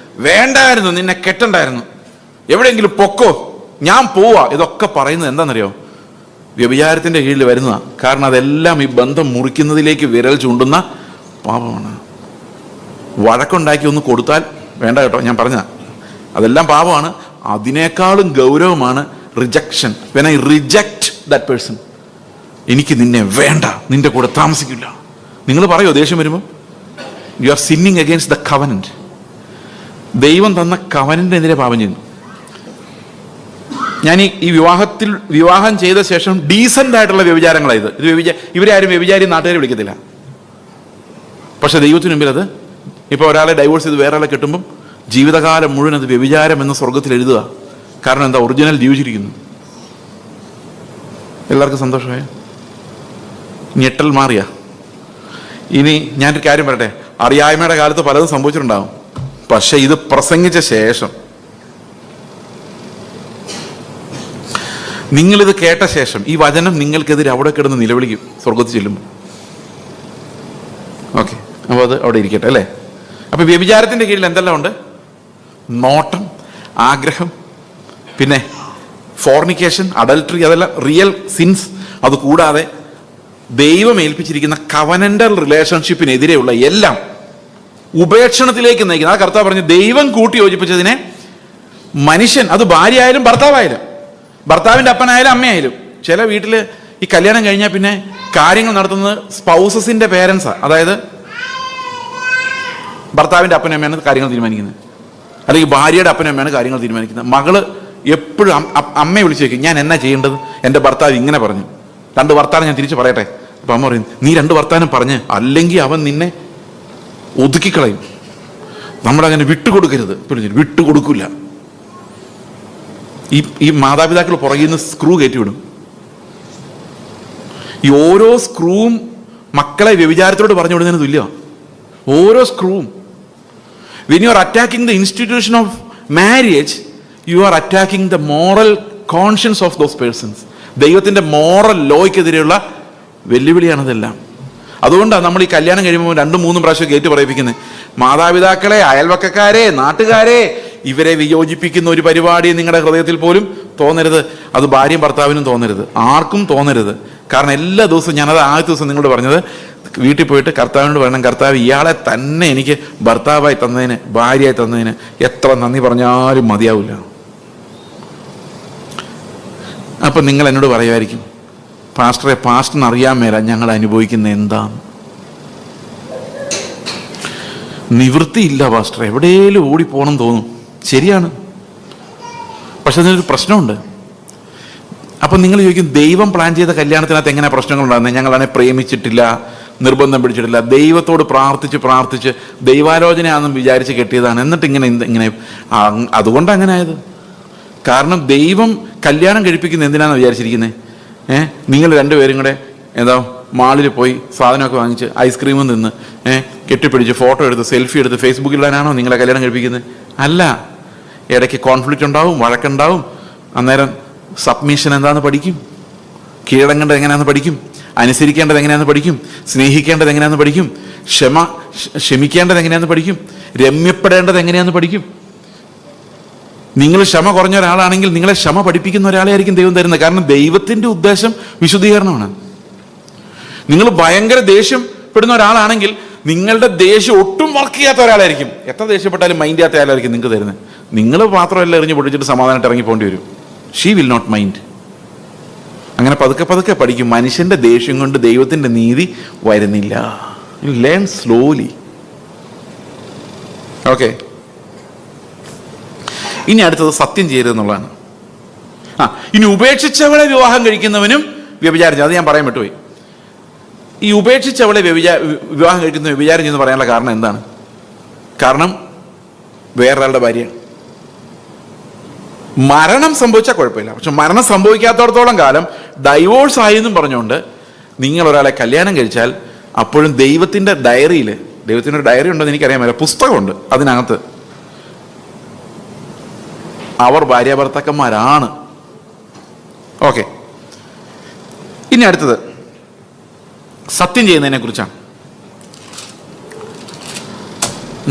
വേണ്ടായിരുന്നു, നിന്നെ കെട്ടണ്ടായിരുന്നു, എവിടെയെങ്കിലും പൊക്കോ, ഞാൻ പോവാ. ഇതൊക്കെ പറയുന്നത് എന്താണെന്നറിയോ? വ്യഭിചാരത്തിന്റെ കീഴിൽ വരുന്നതാണ്. കാരണം അതെല്ലാം ഈ ബന്ധം മുറിക്കുന്നതിലേക്ക് വിരൽ ചൂണ്ടുന്ന പാപമാണ്. വഴക്കുണ്ടാക്കി ഒന്ന് കൊടുത്താൽ വേണ്ട കേട്ടോ, ഞാൻ പറഞ്ഞ അതെല്ലാം പാപമാണ്. അതിനേക്കാളും ഗൗരവമാണ് rejection. When I reject that person, എനിക്ക് നിന്നെ വേണ്ട, നിന്റെ കൂടെ താമസിക്കില്ല. നിങ്ങൾ പറയോ ദേഷ്യം വരുമ്പോൾ? You are sinning against the covenant. ദൈവം തന്ന കവനന്റിനെതിരെ പാപം ചെയ്യുന്നു. ഞാൻ ഈ വിവാഹം ചെയ്ത ശേഷം ഡീസന്റ് ആയിട്ടുള്ള വ്യഭിചാരങ്ങളായത്. ഇവരെ ആരും വ്യഭിചാരി നാട്ടുകാരെ വിളിക്കത്തില്ല. പക്ഷെ ദൈവത്തിന് മുമ്പിൽ അത്, ഇപ്പൊ ഒരാളെ ഡൈവോഴ്സ് ചെയ്ത് വേറെ ആളെ കെട്ടുമ്പം ജീവിതകാലം മുഴുവൻ അത് വ്യഭിചാരം എന്ന് സ്വർഗത്തിൽ എഴുതുക. കാരണം എന്താ? ഒറിജിനൽ ജീവിച്ചിരിക്കുന്നു. എല്ലാവർക്കും സന്തോഷമായ ഞെട്ടൽ മാറിയ. ഇനി ഞാനൊരു കാര്യം പറയട്ടെ, അറിയായ്മയുടെ കാലത്ത് പലതും സംഭവിച്ചിട്ടുണ്ടാകും. പക്ഷെ ഇത് പ്രസംഗിച്ച ശേഷം, നിങ്ങളിത് കേട്ട ശേഷം ഈ വചനം നിങ്ങൾക്കെതിരെ അവിടെ കിടന്ന് നിലവിളിക്കും സ്വർഗത്തിൽ ചെല്ലുമ്പോൾ. ഓക്കെ, അപ്പോൾ അത് അവിടെ ഇരിക്കട്ടെ അല്ലേ. അപ്പൊ വ്യഭിചാരത്തിന്റെ കീഴിൽ എന്തെല്ലാം ഉണ്ട്? നോട്ടം, ആഗ്രഹം, പിന്നെ ഫോർണിക്കേഷൻ, അഡൽട്ടറി, അതെല്ലാം റിയൽ സിൻസ്. അതുകൂടാതെ ദൈവം ഏൽപ്പിച്ചിരിക്കുന്ന കവനന്റൽ റിലേഷൻഷിപ്പിനെതിരെയുള്ള എല്ലാം ഉപേക്ഷണത്തിലേക്ക് നയിക്കുന്നത്. ആ കർത്താവ് പറഞ്ഞു, ദൈവം കൂട്ടി യോജിപ്പിച്ചതിനെ മനുഷ്യൻ, അത് ഭാര്യ ആയാലും ഭർത്താവായാലും, ഭർത്താവിൻ്റെ അപ്പനായാലും അമ്മയായാലും, ചില വീട്ടിൽ ഈ കല്യാണം കഴിഞ്ഞാൽ പിന്നെ കാര്യങ്ങൾ നടത്തുന്നത് സ്പൗസസിൻ്റെ പേരൻസാണ്. അതായത് ഭർത്താവിൻ്റെ അപ്പനും അമ്മയാണ് കാര്യങ്ങൾ തീരുമാനിക്കുന്നത്, അല്ലെങ്കിൽ ഭാര്യയുടെ അപ്പനും അമ്മയാണ് കാര്യങ്ങൾ തീരുമാനിക്കുന്നത്. മകള് എപ്പോഴും അമ്മയെ വിളിച്ച് ചോദിക്കും, ഞാൻ എന്നാ ചെയ്യേണ്ടത്, എൻ്റെ ഭർത്താവ് ഇങ്ങനെ പറഞ്ഞു, 2 വർത്താനം ഞാൻ തിരിച്ച് പറയട്ടെ. അപ്പം അമ്മ പറയും, നീ 2 വർത്താനം പറഞ്ഞ്, അല്ലെങ്കിൽ അവൻ നിന്നെ ഒതുക്കിക്കളയും. നമ്മളങ്ങനെ വിട്ടുകൊടുക്കരുത്, വിട്ടുകൊടുക്കില്ല. ഈ മാതാപിതാക്കൾ പുറകിൽ നിന്ന് സ്ക്രൂ കയറ്റിവിടും. ഈ ഓരോ സ്ക്രൂവും മക്കളെ വ്യഭിചാരത്തോട് പറഞ്ഞു വിടുന്നതിന് തുല്യമാണ്. ഓരോ സ്ക്രൂവും. When you are attacking the institution of marriage, you are attacking the moral conscience of those persons. ദൈവത്തിൻ്റെ മോറൽ ലോയ്ക്കെതിരെയുള്ള വെല്ലുവിളിയാണതെല്ലാം. അതുകൊണ്ടാണ് നമ്മൾ ഈ കല്യാണം കഴിയുമ്പോൾ 2-3 പ്രാവശ്യം കയറ്റി പറയിപ്പിക്കുന്നത്. മാതാപിതാക്കളെ, അയൽവക്കക്കാരെ, നാട്ടുകാരെ, ഇവരെ വിയോജിപ്പിക്കുന്ന ഒരു പരിപാടി നിങ്ങളുടെ ഹൃദയത്തിൽ പോലും തോന്നരുത്. അത് ഭാര്യയും ഭർത്താവിനും തോന്നരുത്, ആർക്കും തോന്നരുത്. കാരണം എല്ലാ ദിവസവും, ഞാനത് ആദ്യത്തെ ദിവസം നിങ്ങളോട് പറഞ്ഞത്, വീട്ടിൽ പോയിട്ട് കർത്താവിനോട് പറയണം, കർത്താവ് ഇയാളെ തന്നെ എനിക്ക് ഭർത്താവായി തന്നതിന്, ഭാര്യയായി തന്നതിന് എത്ര നന്ദി പറഞ്ഞാലും മതിയാവില്ല. അപ്പം നിങ്ങൾ എന്നോട് പറയുമായിരിക്കും, പാസ്റ്ററെ, പാസ്റ്ററിന് അറിയാൻ മേല ഞങ്ങൾ അനുഭവിക്കുന്ന എന്താണ്. നിവൃത്തിയില്ല പാസ്റ്ററെ, എവിടെയെങ്കിലും ഓടിപ്പോണം തോന്നും. ശരിയാണ്, പക്ഷെ അതിനൊരു പ്രശ്നമുണ്ട്. അപ്പം നിങ്ങൾ ചോദിക്കും, ദൈവം പ്ലാൻ ചെയ്ത കല്യാണത്തിനകത്ത് എങ്ങനെ പ്രശ്നങ്ങളുണ്ടാകുന്നത്? ഞങ്ങളാണെ പ്രേമിച്ചിട്ടില്ല, നിർബന്ധം പിടിച്ചിട്ടില്ല, ദൈവത്തോട് പ്രാർത്ഥിച്ച് ദൈവാലോചനയാണെന്ന് വിചാരിച്ച് കെട്ടിയതാണ്, എന്നിട്ട് ഇങ്ങനെ അതുകൊണ്ട് അങ്ങനെ ആയത്. കാരണം ദൈവം കല്യാണം കഴിപ്പിക്കുന്നത് എന്തിനാണെന്ന് വിചാരിച്ചിരിക്കുന്നത്? നിങ്ങൾ 2 പേരും കൂടെ മാളിൽ പോയി സാധനമൊക്കെ വാങ്ങിച്ച് ഐസ്ക്രീമും നിന്ന് കെട്ടിപ്പിടിച്ച് ഫോട്ടോ എടുത്ത് സെൽഫി എടുത്ത് ഫേസ്ബുക്കിൽ ഇടാനാണോ നിങ്ങളെ കല്യാണം കഴിപ്പിക്കുന്നത്? അല്ല. ഇടയ്ക്ക് കോൺഫ്ലിക്റ്റ് ഉണ്ടാവും, വഴക്കുണ്ടാവും. അന്നേരം സബ്മിഷൻ എന്താണെന്ന് പഠിക്കും, കീഴടങ്ങേണ്ടത് എങ്ങനെയാണെന്ന് പഠിക്കും, അനുസരിക്കേണ്ടത് എങ്ങനെയാണെന്ന് പഠിക്കും, സ്നേഹിക്കേണ്ടത് എങ്ങനെയാണെന്ന് പഠിക്കും, ക്ഷമിക്കേണ്ടത് എങ്ങനെയാണെന്ന് പഠിക്കും, രമ്യപ്പെടേണ്ടത് എങ്ങനെയാണെന്ന് പഠിക്കും. നിങ്ങൾ ക്ഷമ കുറഞ്ഞ ഒരാളാണെങ്കിൽ നിങ്ങളെ ക്ഷമ പഠിപ്പിക്കുന്ന ഒരാളെ ആയിരിക്കും ദൈവം തരുന്നത്. കാരണം ദൈവത്തിൻ്റെ ഉദ്ദേശം വിശുദ്ധീകരണമാണ്. നിങ്ങൾ ഭയങ്കര ദേഷ്യപ്പെടുന്ന ഒരാളാണെങ്കിൽ നിങ്ങളുടെ ദേഷ്യം ഒട്ടും വർക്ക് ചെയ്യാത്ത ഒരാളായിരിക്കും. എത്ര ദേഷ്യപ്പെട്ടാലും മൈൻഡ് ചെയ്യാത്ത ആളായിരിക്കും നിങ്ങൾക്ക് തരുന്നത്. നിങ്ങൾ മാത്രമല്ല എറിഞ്ഞ് പൊടിച്ചിട്ട് സമാധാനമായിട്ട് ഇറങ്ങി പോകേണ്ടി വരും. She will not mind. അങ്ങനെ പതുക്കെ പഠിക്കും. മനുഷ്യന്റെ ദേഷ്യം കൊണ്ട് ദൈവത്തിന്റെ നീതി വരുന്നില്ല. Learn slowly. ഓക്കെ, ഇനി അടുത്തത് സത്യം ചെയ്യരുതെന്നുള്ളതാണ്. ഇനി ഉപേക്ഷിച്ചവളെ വിവാഹം കഴിക്കുന്നവനും വ്യഭിചാരം ചെയ്യും. അത് ഞാൻ പറയാൻ വിട്ടുപോയി. ഈ ഉപേക്ഷിച്ചവളെ വിവാഹം കഴിക്കുന്ന വ്യഭിചാരം ചെയ്യുന്ന പറയാനുള്ള കാരണം എന്താണ്? കാരണം വേറൊരാളുടെ ഭാര്യയാണ്. മരണം സംഭവിച്ചാൽ കുഴപ്പമില്ല, പക്ഷെ മരണം സംഭവിക്കാത്തടത്തോളം കാലം ഡൈവോഴ്സ് ആയി എന്നും പറഞ്ഞുകൊണ്ട് നിങ്ങൾ ഒരാളെ കല്യാണം കഴിച്ചാൽ അപ്പോഴും ദൈവത്തിൻ്റെ ഡയറിയിൽ, ദൈവത്തിൻ്റെ ഒരു ഡയറി ഉണ്ടെന്ന് എനിക്കറിയാൻ പറ്റില്ല, പുസ്തകമുണ്ട്, അതിനകത്ത് അവർ ഭാര്യാഭർത്താക്കന്മാരാണ്. ഓക്കെ, ഇനി അടുത്തത് സത്യം ചെയ്യുന്നതിനെ കുറിച്ചാണ്.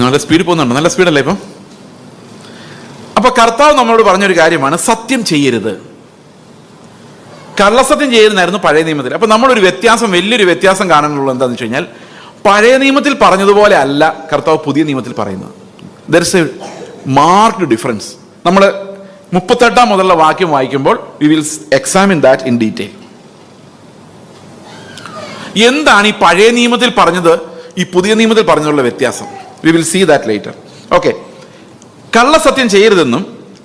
നല്ല സ്പീഡിൽ പോകുന്നുണ്ട്, നല്ല സ്പീഡല്ലേ ഇപ്പം? അപ്പൊ കർത്താവ് നമ്മളോട് പറഞ്ഞൊരു കാര്യമാണ് സത്യം ചെയ്യരുത്. കള്ളസത്യം ചെയ്യരുതായിരുന്നു പഴയ നിയമത്തിൽ. അപ്പൊ നമ്മളൊരു വ്യത്യാസം, വലിയൊരു വ്യത്യാസം കാണാനുള്ളത് എന്താണെന്ന് വെച്ച് കഴിഞ്ഞാൽ, പഴയ നിയമത്തിൽ പറഞ്ഞതുപോലെ അല്ല കർത്താവ് പുതിയ നിയമത്തിൽ പറയുന്നത്. There is A marked difference. നമ്മൾ 38 മുതലുള്ള വാക്യം വായിക്കുമ്പോൾ we will examine that in detail. എന്താണ് ഈ പഴയ നിയമത്തിൽ പറഞ്ഞത് ഈ പുതിയ നിയമത്തിൽ പറഞ്ഞതുള്ള വ്യത്യാസം? We will see that later. Okay, കള്ളസത്യം ചെയ്യരുതെന്നും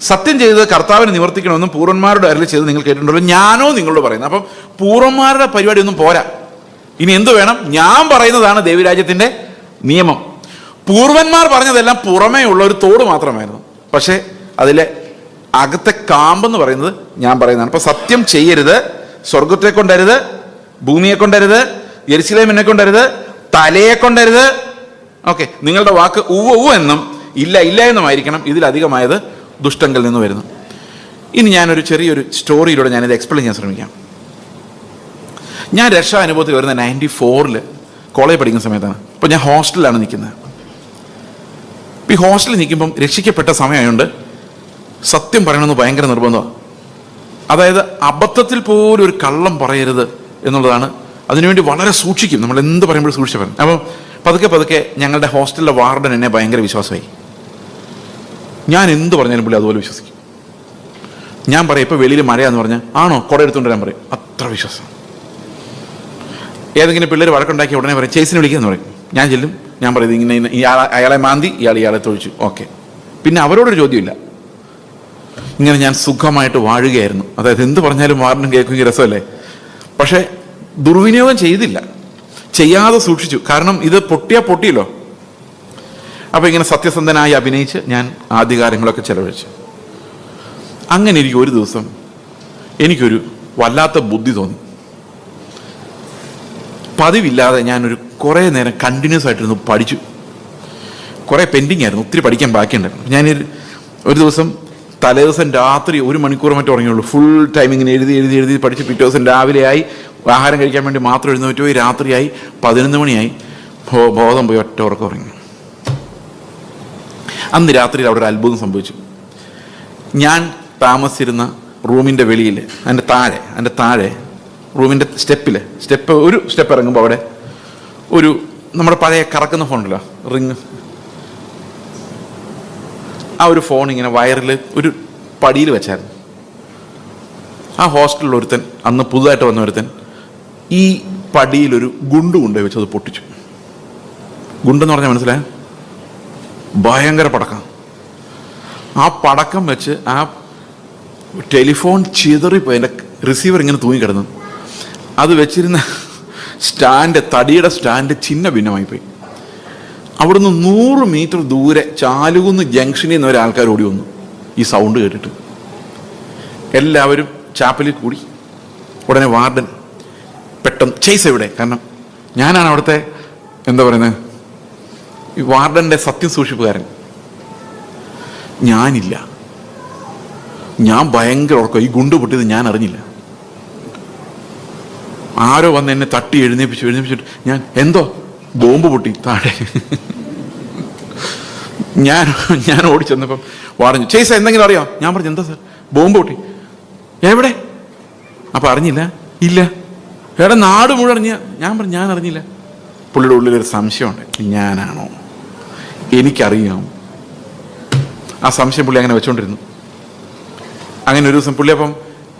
സത്യം ചെയ്തത് കർത്താവിനെ നിവർത്തിക്കണമെന്നും പൂർവന്മാരുടെ അരുളി ചെയ്ത് നിങ്ങൾ കേട്ടിട്ടുണ്ടല്ലോ, ഞാനോ നിങ്ങളോട് പറയുന്നത്. അപ്പം പൂർവന്മാരുടെ പരിപാടി ഒന്നും പോരാ. ഇനി എന്ത് വേണം? ഞാൻ പറയുന്നതാണ് ദൈവരാജ്യത്തിന്റെ നിയമം. പൂർവന്മാർ പറഞ്ഞതെല്ലാം പുറമേ ഉള്ള ഒരു തോട് മാത്രമായിരുന്നു, പക്ഷേ അതിലെ അകത്തെ കാമ്പെന്ന് പറയുന്നത് ഞാൻ പറയുന്നതാണ്. അപ്പൊ സത്യം ചെയ്യരുത്, സ്വർഗത്തെ കൊണ്ടരുത്, ഭൂമിയെ കൊണ്ടരുത്, യെരുശലേമിനെ കൊണ്ടരുത്, തലയെ കൊണ്ടരുത്. ഓക്കെ, നിങ്ങളുടെ വാക്ക് ഉവ്വ് എന്നും ഇല്ല ഇല്ല എന്നുമായിരിക്കണം. ഇതിലധികമായത് ദുഷ്ടങ്കിൽ നിന്ന് വരുന്നു. ഇനി ഞാനൊരു ചെറിയൊരു സ്റ്റോറിയിലൂടെ ഞാനിത് എക്സ്പ്ലെയിൻ ചെയ്യാൻ ശ്രമിക്കാം. ഞാൻ രക്ഷാ അനുഭവത്തിൽ വരുന്ന 94 കോളേജ് പഠിക്കുന്ന സമയത്താണ്. അപ്പോൾ ഞാൻ ഹോസ്റ്റലിലാണ് നിൽക്കുന്നത്. ഈ ഹോസ്റ്റലിൽ നിൽക്കുമ്പം രക്ഷിക്കപ്പെട്ട സമയമായതുകൊണ്ട് സത്യം പറയണമെന്ന് ഭയങ്കര നിർബന്ധമാണ്. അതായത് അബദ്ധത്തിൽ പോലും ഒരു കള്ളം പറയരുത് എന്നുള്ളതാണ്. അതിനുവേണ്ടി വളരെ സൂക്ഷിക്കും. നമ്മൾ എന്ത് പറയുമ്പോഴും സൂക്ഷിച്ച് പറയും. അപ്പം പതുക്കെ ഞങ്ങളുടെ ഹോസ്റ്റലിലെ വാർഡൻ എന്നെ ഭയങ്കര വിശ്വാസമായി. ഞാൻ എന്ത് പറഞ്ഞാലും പുള്ളി അതുപോലെ വിശ്വസിക്കും. ഞാൻ പറയും ഇപ്പോൾ വെളിയിൽ മഴയാന്ന് പറഞ്ഞാൽ ആണോ കുട എടുത്തുകൊണ്ട് വരാൻ പറയും. അത്ര വിശ്വാസം. ഏതെങ്കിലും പിള്ളേർ വഴക്കുണ്ടാക്കി ഉടനെ പറയും ചേച്ചിനെ വിളിക്കാന്ന് പറയും. ഞാൻ ചെല്ലും, ഞാൻ പറയും ഇങ്ങനെ അയാളെ മാന്തി, ഇയാളെ തൊഴിച്ചു, ഓക്കെ. പിന്നെ അവരോടൊരു ചോദ്യമില്ല. ഇങ്ങനെ ഞാൻ സുഖമായിട്ട് വാഴുകയായിരുന്നു. അതായത് എന്ത് പറഞ്ഞാലും വാർഡനും കേൾക്കുകയും രസമല്ലേ. പക്ഷേ ദുർവിനിയോഗം ചെയ്തില്ല, ചെയ്യാതെ സൂക്ഷിച്ചു. കാരണം ഇത് പൊട്ടിയല്ലോ. അപ്പോൾ ഇങ്ങനെ സത്യസന്ധനായി അഭിനയിച്ച് ഞാൻ ആദ്യകാലങ്ങളൊക്കെ ചെലവഴിച്ചു. അങ്ങനെ എനിക്ക് ഒരു ദിവസം എനിക്കൊരു വല്ലാത്ത ബുദ്ധി തോന്നി. പതിവില്ലാതെ ഞാനൊരു കുറേ നേരം കണ്ടിന്യൂസ് ആയിട്ടിരുന്ന് പഠിച്ചു. കുറേ പെൻഡിങ് ആയിരുന്നു, ഒത്തിരി പഠിക്കാൻ ബാക്കിയുണ്ടായിരുന്നു. ഞാൻ ഒരു ദിവസം തലേദിവസം രാത്രി 1 മണിക്കൂർ മറ്റോ ഉറങ്ങിയുള്ളൂ. ഫുൾ ടൈം ഇങ്ങനെ എഴുതി പഠിച്ച് പിറ്റേ ദിവസം രാവിലെയായി ആഹാരം കഴിക്കാൻ വേണ്ടി മാത്രം എഴുന്നേറ്റ് പോയി. രാത്രിയായി 11 മണിയായി, ബോധം പോയി ഒറ്റ ഉറക്കം ഉറങ്ങി. അന്ന് രാത്രിയിൽ അവിടെ ഒരു അത്ഭുതം സംഭവിച്ചു. ഞാൻ താമസിച്ചിരുന്ന റൂമിൻ്റെ വെളിയിൽ അതിൻ്റെ താഴെ റൂമിൻ്റെ ഒരു സ്റ്റെപ്പ് ഇറങ്ങുമ്പോൾ അവിടെ ഒരു നമ്മുടെ പഴയ കറക്കുന്ന ഫോണുണ്ടല്ലോ, റിങ്, ആ ഒരു ഫോൺ ഇങ്ങനെ വയറിൽ ഒരു പടിയിൽ വെച്ചായിരുന്നു. ആ ഹോസ്റ്റലിൽ ഒരുത്തൻ, അന്ന് പുതുതായിട്ട് വന്ന ഒരുത്തൻ, ഈ പടിയിലൊരു ഗുണ്ട് കൊണ്ടുപോയി വെച്ച് അത് പൊട്ടിച്ചു. ഗുണ്ടെന്ന് പറഞ്ഞാൽ മനസ്സിലായ ഭയങ്കര പടക്കം. ആ പടക്കം വെച്ച് ആ ടെലിഫോൺ ചിതറിപ്പോയി. എൻ്റെ റിസീവർ ഇങ്ങനെ തൂങ്ങിക്കിടന്നു. അത് വെച്ചിരുന്ന തടിയുടെ സ്റ്റാൻഡ് ചിന്ന ഭിന്നമായിപ്പോയി. അവിടുന്ന് 100 മീറ്റർ ദൂരെ ചാലുകുന്ന് ജംഗ്ഷനിൽ നിന്ന് ഒരാൾക്കാർ ഓടി വന്നു ഈ സൗണ്ട് കേട്ടിട്ട്. എല്ലാവരും ചാപ്പലിൽ കൂടി. ഉടനെ വാർഡൻ പെട്ടെന്ന് ചേസ് എവിടെ? കാരണം ഞാനാണ് അവിടുത്തെ എന്താ പറയുന്നത്, ഈ വാർഡൻ്റെ സത്യം സൂക്ഷിപ്പുകാരൻ. ഞാനില്ല, ഞാൻ ഭയങ്കര ഉറക്കം. ഈ ഗുണ്ട് പൊട്ടിയത് ഞാൻ അറിഞ്ഞില്ല. ആരോ വന്ന് എന്നെ തട്ടി എഴുന്നേപ്പിച്ചിട്ട് ഞാൻ എന്തോ ബോംബ് പൊട്ടി താഴെ. ഞാൻ ഓടി ചെന്നപ്പം പറഞ്ഞു ചേച്ച എന്തെങ്കിലും അറിയാം? ഞാൻ പറഞ്ഞു എന്താ സാർ, ബോംബ് പൊട്ടി. എവിടെ? അപ്പം അറിഞ്ഞില്ല. ഇല്ല. എവിടെ? നാട് മുഴുവൻ അറിഞ്ഞ? ഞാൻ പറഞ്ഞു ഞാൻ അറിഞ്ഞില്ല. പുള്ളിയുടെ ഉള്ളിലൊരു സംശയമുണ്ട്, ഞാനാണോ? എനിക്കറിയാം. ആ സംശയം പുള്ളി അങ്ങനെ വെച്ചോണ്ടിരുന്നു. അങ്ങനെ ഒരു ദിവസം പുള്ളി അപ്പം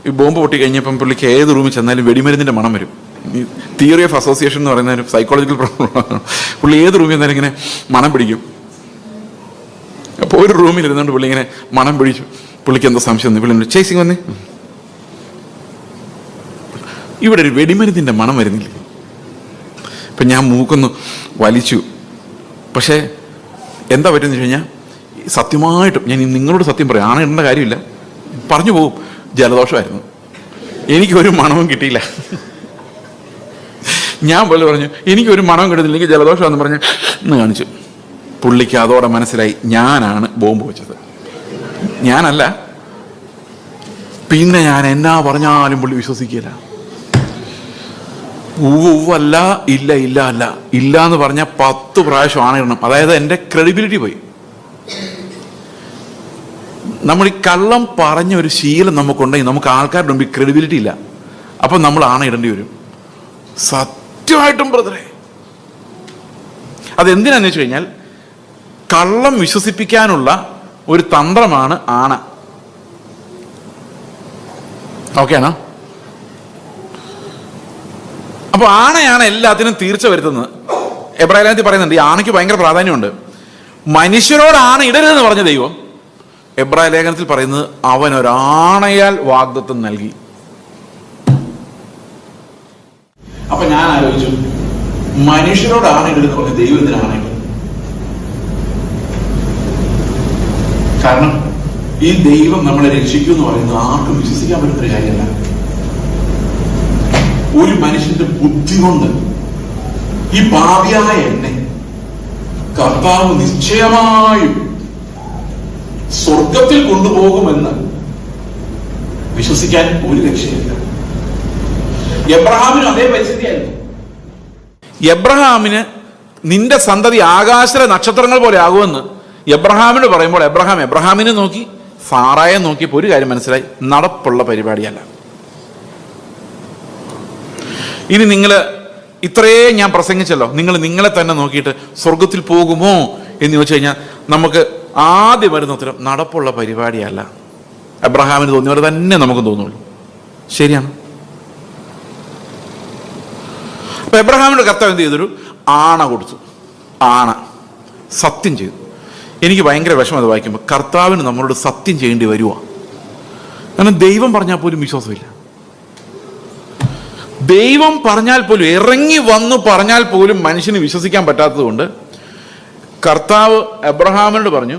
ഈ ബോംബ് പൊട്ടി കഴിഞ്ഞപ്പം പുള്ളിക്ക് ഏത് റൂമിൽ ചെന്നാലും വെടിമരുന്നിൻ്റെ മണം വരും. ഈ തിയറി ഓഫ് അസോസിയേഷൻ എന്ന് പറയുന്ന ഒരു സൈക്കോളജിക്കൽ പ്രോബ്ലമാണ്. പുള്ളി ഏത് റൂമിൽ ചെന്നാലും ഇങ്ങനെ മണം പിടിക്കും. അപ്പോൾ ഒരു റൂമിൽ ഇരുന്നുകൊണ്ട് പുള്ളി ഇങ്ങനെ മണം പിടിച്ചു. പുള്ളിക്ക് എന്തോ സംശയം വന്നു. പുള്ളി ചേസിങ് വന്നേ, ഇവിടെ ഒരു വെടിമരുന്നിൻ്റെ മണം വരുന്നില്ല. ഇപ്പം ഞാൻ മൂക്കൊന്ന് വലിച്ചു. പക്ഷേ എന്താ പറ്റുമെന്ന് വെച്ച് കഴിഞ്ഞാൽ സത്യമായിട്ടും ഞാൻ നിങ്ങളോട് സത്യം പറയാം, ആണിടേണ്ട കാര്യമില്ല, പറഞ്ഞു പോകും, ജലദോഷമായിരുന്നു. എനിക്കൊരു മണവും കിട്ടിയില്ല. ഞാൻ പോലെ പറഞ്ഞു എനിക്കൊരു മണവും കിട്ടുന്നില്ലെങ്കിൽ ജലദോഷമാണെന്ന് പറഞ്ഞ് ഇന്ന് കാണിച്ചു. പുള്ളിക്ക് അതോടെ മനസ്സിലായി ഞാനാണ് ബോംബ് വെച്ചത്, ഞാനല്ല. പിന്നെ ഞാൻ എന്നാ പറഞ്ഞാലും പുള്ളി വിശ്വസിക്കില്ല. ഉവ്വല്ല, ഇല്ല ഇല്ല അല്ല, ഇല്ല എന്ന് പറഞ്ഞാൽ 10 പ്രാവശ്യം ആണിടണം. അതായത് എൻ്റെ ക്രെഡിബിലിറ്റി പോയി. നമ്മൾ ഈ കള്ളം പറഞ്ഞ ഒരു ശീലം നമുക്കുണ്ടെങ്കിൽ നമുക്ക് ആൾക്കാരുടെ മുമ്പിൽ ക്രെഡിബിലിറ്റി ഇല്ല. അപ്പം നമ്മൾ ആണയിടേണ്ടി വരും. സത്യമായിട്ടും ബ്രദറെ, അതെന്തിനാന്ന് വെച്ച് കഴിഞ്ഞാൽ കള്ളം വിശ്വസിപ്പിക്കാനുള്ള ഒരു തന്ത്രമാണ് ആണ. ഓക്കെയാണോ? അപ്പൊ ആണയാണ് എല്ലാത്തിനും തീർച്ച വരുത്തുന്നത്. എബ്രായ ലേഖനത്തിൽ പറയുന്നുണ്ട് ഈ ആണയ്ക്ക് ഭയങ്കര പ്രാധാന്യമുണ്ട്. മനുഷ്യരോട് ആണ ഇടരുതെന്ന് പറഞ്ഞ ദൈവം എബ്രായ ലേഖനത്തിൽ പറയുന്നത് അവൻ ഒരാണയാൽ വാഗ്ദത്തം നൽകി. അപ്പൊ ഞാൻ ആലോചിച്ചു, മനുഷ്യരോട് ആണയിടരുതെന്ന് പറഞ്ഞ ദൈവം എന്തിനാണ് ആണയിടുന്നത്? കാരണം ഈ ദൈവം നമ്മളെ രക്ഷിക്കും എന്ന് പറയുന്നത് ആർക്കും വിശ്വസിക്കാൻ പറ്റുന്ന കാര്യമല്ല. ഒരു മനുഷ്യന്റെ ബുദ്ധി കൊണ്ട് ഈ പാപിയായ എന്നെ കർത്താവ് നിശ്ചയമായും സ്വർഗത്തിൽ കൊണ്ടുപോകുമെന്ന് വിശ്വസിക്കാൻ ഒരു രക്ഷയില്ല. എബ്രഹാമിനും അതേ പരിസ്ഥിതിയായിരുന്നു. എബ്രഹാമിന് നിന്റെ സന്തതി ആകാശ നക്ഷത്രങ്ങൾ പോലെ ആകുമെന്ന് എബ്രഹാമിന് പറയുമ്പോൾ എബ്രഹാമിനെ നോക്കി സാറായെ നോക്കിയപ്പോൾ ഒരു കാര്യം മനസ്സിലായി, നടപ്പുള്ള പരിപാടിയല്ല. ഇനി നിങ്ങൾ ഇത്രയും ഞാൻ പ്രസംഗിച്ചല്ലോ, നിങ്ങൾ നിങ്ങളെ തന്നെ നോക്കിയിട്ട് സ്വർഗത്തിൽ പോകുമോ എന്ന് ചോദിച്ചു കഴിഞ്ഞാൽ നമുക്ക് ആദ്യം വരുന്ന ഉത്തരം നടപ്പുള്ള പരിപാടിയല്ല. അബ്രഹാമിന് തോന്നിയവരെ തന്നെ നമുക്ക് തോന്നുള്ളൂ. ശരിയാണ്. അപ്പൊ എബ്രഹാമിന്റെ കർത്താവ് എന്ത് ചെയ്തൊരു ആണ കൊടുത്തു. ആണ സത്യം ചെയ്തു. എനിക്ക് ഭയങ്കര വിഷമം അത് വായിക്കുമ്പോൾ. കർത്താവിന് നമ്മളോട് സത്യം ചെയ്യേണ്ടി വരുക. കാരണം ദൈവം പറഞ്ഞാൽ പോലും വിശ്വാസമില്ല. ദൈവം പറഞ്ഞാൽ പോലും, ഇറങ്ങി വന്ന് പറഞ്ഞാൽ പോലും മനുഷ്യന് വിശ്വസിക്കാൻ പറ്റാത്തത് കൊണ്ട് കർത്താവ് എബ്രഹാമിനോട് പറഞ്ഞു,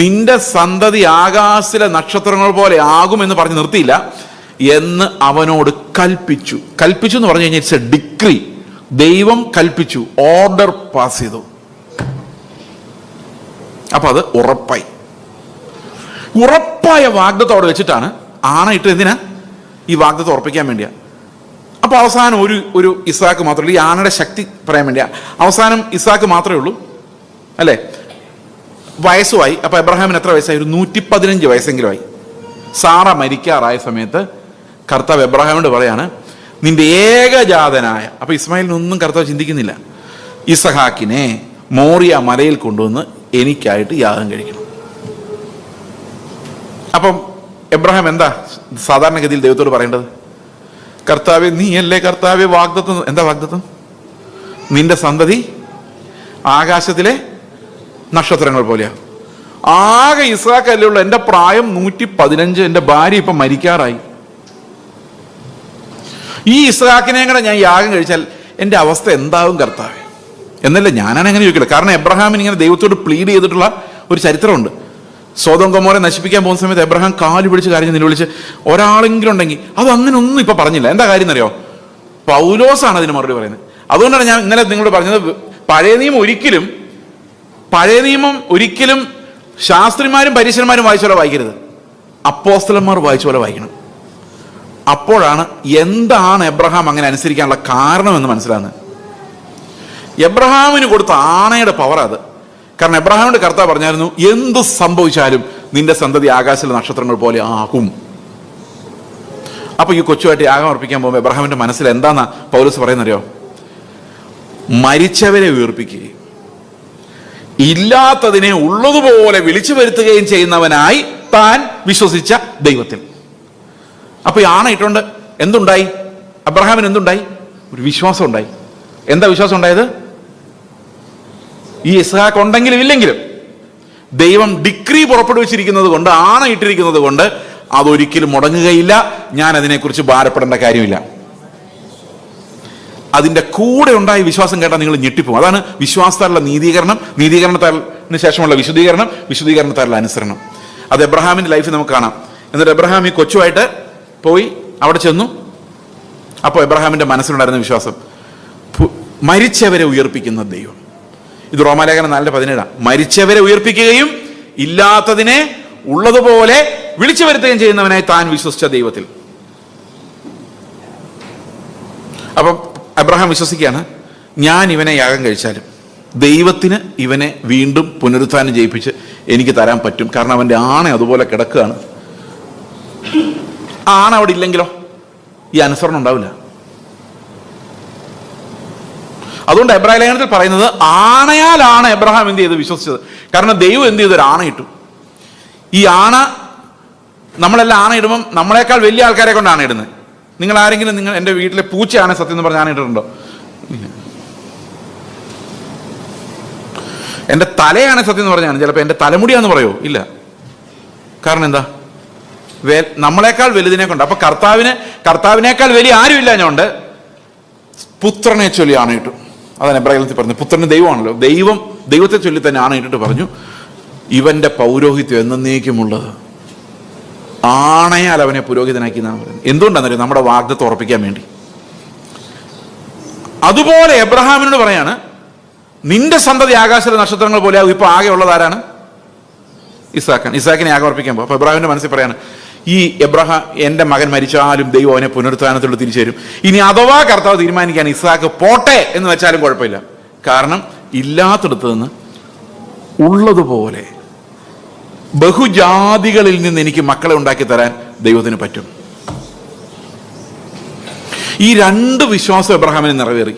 നിന്റെ സന്തതി ആകാശത്തിലെ നക്ഷത്രങ്ങൾ പോലെ ആകുമെന്ന് പറഞ്ഞ് നിർത്തിയില്ല, എന്ന് അവനോട് കൽപ്പിച്ചു. കൽപ്പിച്ചു എന്ന് പറഞ്ഞു കഴിഞ്ഞാൽ ഇറ്റ്സ് എ ഡിക്രി. ദൈവം കൽപ്പിച്ചു, ഓർഡർ പാസ് ചെയ്തു. അപ്പൊ അത് ഉറപ്പായി. ഉറപ്പായ വാഗ്ദത്തം അവിടെ വെച്ചിട്ടാണ് ആണയിട്ട്. എന്തിനാ? ഈ വാഗ്ദത്തം ഉറപ്പിക്കാൻ വേണ്ടിയാ. അപ്പൊ അവസാനം ഒരു ഇസാക്ക് മാത്രമേ ഉള്ളൂ. ഈ ആണയുടെ ശക്തി പറയാൻ വേണ്ടിയാ. അവസാനം ഇസാക്ക് മാത്രമേ ഉള്ളൂ, അല്ലേ? വയസ്സുമായി. അപ്പൊ എബ്രഹാമിന് എത്ര വയസ്സായി? ഒരു 115 വയസ്സെങ്കിലും ആയി. സാറ മരിക്കാറായ സമയത്ത് കർത്താവ് എബ്രഹാമിനോട് പറയാണ്, നിന്റെ ഏകജാതനായ, അപ്പൊ ഇസ്മായിലിനൊന്നും കർത്താവ് ചിന്തിക്കുന്നില്ല, ഇസഹാക്കിനെ മോറിയ മലയിൽ കൊണ്ടുവന്ന് എനിക്കായിട്ട് യാഗം കഴിക്കണം. അപ്പം എബ്രഹാം എന്താ സാധാരണഗതിയിൽ ദൈവത്തോട് പറയേണ്ടത്? കർത്താവെ, നീയല്ലേ കർത്താവെ വാഗ്ദത്തം. എന്താ വാഗ്ദത്തം? നിന്റെ സന്തതി ആകാശത്തിലെ നക്ഷത്രങ്ങൾ പോലെയാ. ആകെ ഇസ്ഹാക്കല്ലേ ഉള്ളൂ. എന്റെ പ്രായം 115. എന്റെ ഭാര്യ ഇപ്പൊ മരിക്കാറായി. ഈ ഇസ്ഹാക്കിനെയും കൂടെ ഞാൻ യാഗം കഴിച്ചാൽ എന്റെ അവസ്ഥ എന്താവും കർത്താവെ എന്നല്ല ഞാനാണ് അങ്ങനെ ചോദിക്കില്ല. കാരണം എബ്രഹാമിന് ഇങ്ങനെ ദൈവത്തോട് പ്ലീഡ് ചെയ്തിട്ടുള്ള ഒരു ചരിത്രമുണ്ട്. സോദോം ഗൊമോറയെ നശിപ്പിക്കാൻ പോകുന്ന സമയത്ത് എബ്രഹാം കാല് പിടിച്ച് കാര്യം നിലവിളിച്ച് ഒരാളെങ്കിലും ഉണ്ടെങ്കിൽ, അത് അങ്ങനെ ഒന്നും ഇപ്പൊ പറഞ്ഞില്ല. എന്താ കാര്യം എന്നറിയോ? പൗലോസാണ് അതിന് മറുപടി പറയുന്നത്. അതുകൊണ്ടാണ് ഞാൻ ഇന്നലെ നിങ്ങളോട് പറഞ്ഞത്, പഴയ നിയമം ഒരിക്കലും ശാസ്ത്രിമാരും പരീശന്മാരും വായിച്ച പോലെ വായിക്കരുത്. അപ്പോസ്തലന്മാർ വായിച്ച പോലെ വായിക്കണം. അപ്പോഴാണ് എന്താണ് എബ്രഹാം അങ്ങനെ അനുസരിക്കാനുള്ള കാരണമെന്ന് മനസ്സിലാകുന്നത്. എബ്രഹാമിന് കൊടുത്ത ആണയുടെ പവർ അത്. കാരണം എബ്രഹാമിന്റെ കർത്താവ് പറഞ്ഞായിരുന്നു, എന്ത് സംഭവിച്ചാലും നിന്റെ സന്തതി ആകാശത്തിലെ നക്ഷത്രങ്ങൾ പോലെ ആകും. അപ്പൊ ഈ കൊച്ചുമായിട്ട് യാഗം അർപ്പിക്കാൻ പോകുമ്പോൾ എബ്രഹാമിന്റെ മനസ്സിൽ എന്താന്നാ പൗലോസ് പറയുന്നറിയോ? മരിച്ചവരെ ഉയർപ്പിക്കുകയും ഇല്ലാത്തതിനെ ഉള്ളതുപോലെ വിളിച്ചു വരുത്തുകയും ചെയ്യുന്നവനായി താൻ വിശ്വസിച്ച ദൈവത്തിൽ. അപ്പൊ ഈ ആണ ഇട്ടുകൊണ്ട് എന്തുണ്ടായി? അബ്രഹാമിന് എന്തുണ്ടായി? ഒരു വിശ്വാസം ഉണ്ടായി. എന്താ വിശ്വാസം ഉണ്ടായത്? ഈ ഇസ്ഹാക്ക് ഉണ്ടെങ്കിലും ഇല്ലെങ്കിലും ദൈവം ഡിക്രി പുറപ്പെടുവിച്ചിരിക്കുന്നത് കൊണ്ട്, ആണ ഇട്ടിരിക്കുന്നത് കൊണ്ട് അതൊരിക്കലും മുടങ്ങുകയില്ല. ഞാൻ അതിനെക്കുറിച്ച് ഭാരപ്പെടേണ്ട കാര്യമില്ല. അതിന്റെ കൂടെ ഉണ്ടായ വിശ്വാസം കേട്ടാൽ നിങ്ങൾ ഞെട്ടിപ്പോകും. അതാണ് വിശ്വാസത്താലുള്ള നീതീകരണം, നീതീകരണത്തിന് ശേഷമുള്ള വിശുദ്ധീകരണം, വിശുദ്ധീകരണത്താലുള്ള അനുസരണം. അത് എബ്രഹാമിന്റെ ലൈഫിൽ നമുക്ക് കാണാം. എന്നിട്ട് എബ്രഹാം ഈ കൊച്ചുമായിട്ട് പോയി അവിടെ ചെന്നു. അപ്പോൾ എബ്രഹാമിന്റെ മനസ്സിലുണ്ടായിരുന്ന വിശ്വാസം, മരിച്ചവരെ ഉയർപ്പിക്കുന്ന ദൈവം. ഇത് റോമാലേഖനം 4:17. മരിച്ചവരെ ഉയർപ്പിക്കുകയും ഇല്ലാത്തതിനെ ഉള്ളതുപോലെ വിളിച്ചു വരുത്തുകയും ചെയ്യുന്നവനായി താൻ വിശ്വസിച്ച ദൈവത്തിൽ. അപ്പം അബ്രഹാം വിശ്വസിക്കുകയാണ്, ഞാൻ ഇവനെ യാഗം കഴിച്ചാലും ദൈവത്തിന് ഇവനെ വീണ്ടും പുനരുത്ഥാനം ചെയ്യിപ്പിച്ച് എനിക്ക് തരാൻ പറ്റും. കാരണം അവന്റെ ആണ അതുപോലെ കിടക്കുകയാണ്. ആണ അവിടെ ഇല്ലെങ്കിലോ ഈ അനുസരണം ഉണ്ടാവില്ല. അതുകൊണ്ട് എബ്രായ ലേഖനത്തിൽ പറയുന്നത്, ആണയാലാണ് എബ്രഹാം എന്ത് ചെയ്ത് വിശ്വസിച്ചത്. കാരണം ദൈവം എന്ത് ചെയ്തൊരു ആണ ഇട്ടു. ഈ ആണ, നമ്മളെല്ലാം ആണ ഇടുമ്പം നമ്മളെക്കാൾ വലിയ ആൾക്കാരെ കൊണ്ടാണ് ഇടുന്നത്. നിങ്ങൾ ആരെങ്കിലും എൻ്റെ വീട്ടിലെ പൂച്ചയാണ് സത്യം എന്ന് പറഞ്ഞ് ആണ ഇട്ടിട്ടുണ്ടോ? എൻ്റെ തലയാണ് സത്യം എന്ന് പറഞ്ഞാണ്. ചിലപ്പോൾ എൻ്റെ തലമുടിയാന്ന് പറയോ? ഇല്ല. കാരണം എന്താ? നമ്മളെക്കാൾ വലുതിനെ കൊണ്ട്. അപ്പൊ കർത്താവിനേക്കാൾ വലിയ ആരും ഇല്ല. ഞാനുണ്ട് പുത്രനെ ചൊല്ലി ആണയിട്ടു. അതാണ് എബ്രായത്തിൽ പറഞ്ഞു. പുത്രന് ദൈവമാണല്ലോ. ദൈവത്തെ ചൊല്ലി തന്നെ ആണയിട്ടിട്ട് പറഞ്ഞു, ഇവന്റെ പൗരോഹിത്യം എന്നേക്കുമുള്ളത്. ആണയാൽ അവനെ പുരോഹിതനാക്കി എന്നാണ് പറയുന്നത്. എന്തുകൊണ്ടാണെന്നറിയാം? നമ്മുടെ വാഗ്ദത്തം ഉറപ്പിക്കാൻ വേണ്ടി. അതുപോലെ എബ്രഹാമിനോട് പറയാണ്, നിന്റെ സന്തതി ആകാശത്തിലെ നക്ഷത്രങ്ങൾ പോലെയാകും. ഇപ്പൊ ആകെ ഉള്ളത് ആരാണ്? ഇസാക്കിനെ യാഗം അർപ്പിക്കാൻ പോകും. അപ്പൊ എബ്രഹാമിന്റെ മനസ്സിൽ പറയാണ്, ഈ എബ്രഹാം എൻ്റെ മകൻ മരിച്ചാലും ദൈവം അവനെ പുനരുത്ഥാനത്തോട് തിരിച്ചു തരും. ഇനി അഥവാ കർത്താവ് തീരുമാനിക്കാൻ ഇസാക്ക് പോട്ടെ എന്ന് വെച്ചാലും കുഴപ്പമില്ല. കാരണം ഇല്ലാത്തടത്ത് നിന്ന് ഉള്ളതുപോലെ ബഹുജാതികളിൽ നിന്ന് എനിക്ക് മക്കളെ ഉണ്ടാക്കി തരാൻ ദൈവത്തിന് പറ്റും. ഈ രണ്ട് വിശ്വാസം എബ്രഹാമിന് നിറവേറി.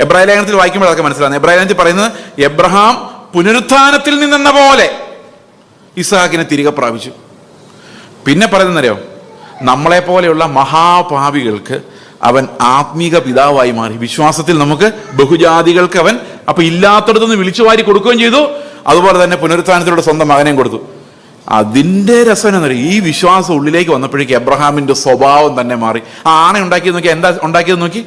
എബ്രായ ലേഖനത്തിൽ വായിക്കുമ്പോൾ അതൊക്കെ മനസ്സിലാകുന്നത്. എബ്രായ ലേഖനത്തിൽ പറയുന്നത്, എബ്രഹാം പുനരുത്ഥാനത്തിൽ നിന്നെന്ന പോലെ ഇസ്ഹാക്കിനെ തിരികെ പ്രാപിച്ചു. പിന്നെ പറയുന്നറിയോ, നമ്മളെപ്പോലെയുള്ള മഹാപാപികൾക്ക് അവൻ ആത്മീക പിതാവായി മാറി. വിശ്വാസത്തിൽ നമുക്ക് ബഹുജാതികൾക്ക് അവൻ അപ്പൊ ഇല്ലാത്തടത്തുനിന്ന് വിളിച്ചു വാരി കൊടുക്കുകയും ചെയ്തു. അതുപോലെ തന്നെ പുനരുത്ഥാനത്തിലൂടെ സ്വന്തം മകനെയും കൊടുത്തു. അതിന്റെ രസം എന്നറിയാം, ഈ വിശ്വാസം ഉള്ളിലേക്ക് വന്നപ്പോഴേക്ക് എബ്രഹാമിന്റെ സ്വഭാവം തന്നെ മാറി. ആ ആണ ഉണ്ടാക്കിയത് നോക്കി, എന്താ ഉണ്ടാക്കിയത് നോക്കി.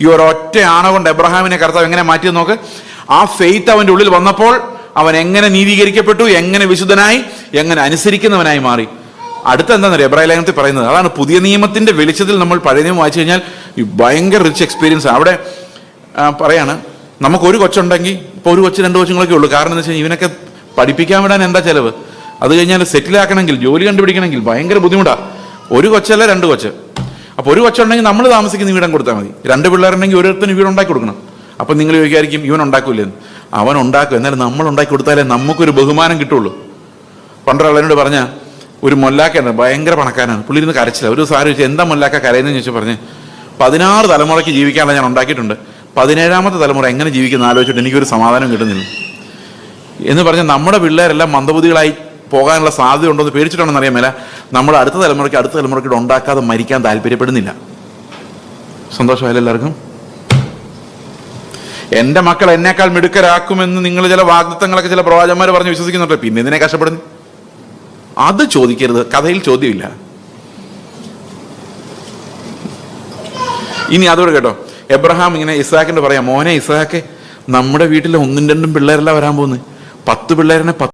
ഈ ഒരൊറ്റ ആണ കൊണ്ട് എബ്രഹാമിനെ കർത്താവ് എങ്ങനെ മാറ്റിയത് നോക്ക്. ആ ഫെയ്ത്ത് അവന്റെ ഉള്ളിൽ വന്നപ്പോൾ അവൻ എങ്ങനെ നീതീകരിക്കപ്പെട്ടു, എങ്ങനെ വിശുദ്ധനായി, എങ്ങനെ അനുസരിക്കുന്നവനായി മാറി. അടുത്ത എന്താണെന്നറിയാം, എബ്രായ ലേഖനത്തിൽ പറയുന്നത് അതാണ്. പുതിയ നിയമത്തിന്റെ വെളിച്ചത്തിൽ നമ്മൾ പഴയ നിയമം വായിച്ചു കഴിഞ്ഞാൽ ഭയങ്കര റിച്ച് എക്സ്പീരിയൻസ്. അവിടെ പറയാണ്, നമുക്കൊരു കൊച്ചുണ്ടെങ്കിൽ ഇപ്പോൾ ഒരു കൊച്ച് 2 കൊച്ചുങ്ങളൊക്കെ ഉള്ളൂ. കാരണം എന്താ വെച്ച് കഴിഞ്ഞാൽ ഇവനൊക്കെ പഠിപ്പിക്കാൻ വിടാൻ എന്താ ചെലവ്, അത് കഴിഞ്ഞാൽ സെറ്റിലാക്കണമെങ്കിൽ, ജോലി കണ്ടുപിടിക്കണമെങ്കിൽ ഭയങ്കര ബുദ്ധിമുട്ടാണ്. ഒരു കൊച്ചല്ല 2 കൊച്ച്. അപ്പോൾ ഒരു കൊച്ചുണ്ടെങ്കിൽ നമ്മൾ താമസിക്കുന്ന വീടം കൊടുത്താൽ മതി. 2 പിള്ളേരുണ്ടെങ്കിൽ ഓരോരുത്തരും വീട് ഉണ്ടാക്കി കൊടുക്കണം. അപ്പം നിങ്ങൾ ചോദിക്കായിരിക്കും ഇവൻ ഉണ്ടാക്കൂലെന്ന്. അവൻ ഉണ്ടാക്കും, എന്നാലും നമ്മൾ ഉണ്ടാക്കി കൊടുത്താലേ നമുക്കൊരു ബഹുമാനം കിട്ടുള്ളൂ. പണ്ടൊരാളെന്നോട് പറഞ്ഞ ഒരു മൊല്ലാക്കയാണ്, ഭയങ്കര പണക്കാരനാണ്. പുള്ളി ഇരുന്ന് കരച്ചില്ല. ഒരു സാറ് ചോദിച്ചാൽ എന്താ മൊല്ലാക്ക കരയുന്നതെന്ന് ചോദിച്ചാൽ പറഞ്ഞ് 16 തലമുറയ്ക്ക് ജീവിക്കാനുള്ള ഞാൻ ഉണ്ടാക്കിയിട്ടുണ്ട്, 17ാമത്തെ തലമുറ എങ്ങനെ ജീവിക്കുന്ന ആലോചിച്ചിട്ട് എനിക്കൊരു സമാധാനം കിട്ടുന്നില്ല എന്ന് പറഞ്ഞാൽ നമ്മുടെ പിള്ളേരെല്ലാം മന്ദബുദ്ധികളായി പോകാനുള്ള സാധ്യത ഉണ്ടോയെന്ന് പേടിച്ചിട്ടുണ്ടെന്ന് അറിയാൻ മേല നമ്മൾ അടുത്ത തലമുറയ്ക്ക് ഉണ്ടാക്കാതെ മരിക്കാൻ താല്പര്യപ്പെടുന്നില്ല. സന്തോഷമായാലും എല്ലാവർക്കും. എൻ്റെ മക്കൾ എന്നേക്കാൾ മിടുക്കരാക്കുമെന്ന് നിങ്ങൾ ചില വാഗ്ദത്തങ്ങളൊക്കെ ചില പ്രവാചകന്മാർ പറഞ്ഞ് വിശ്വസിക്കുന്നുണ്ട്. പിന്നെ ഇതിനെ കഷ്ടപ്പെടുന്നു, അത് ചോദിക്കരുത്. കഥയിൽ ചോദ്യമില്ല. ഇനി അതോടെ കേട്ടോ, എബ്രഹാം ഇങ്ങനെ ഇസ്ഹാക്കിന്റെ പറയാം, മോനെ ഇസ്ഹാക്കെ, നമ്മുടെ വീട്ടിലെ 1-2 പിള്ളേരല്ല വരാൻ പോകുന്നത്, 10 പിള്ളേരെ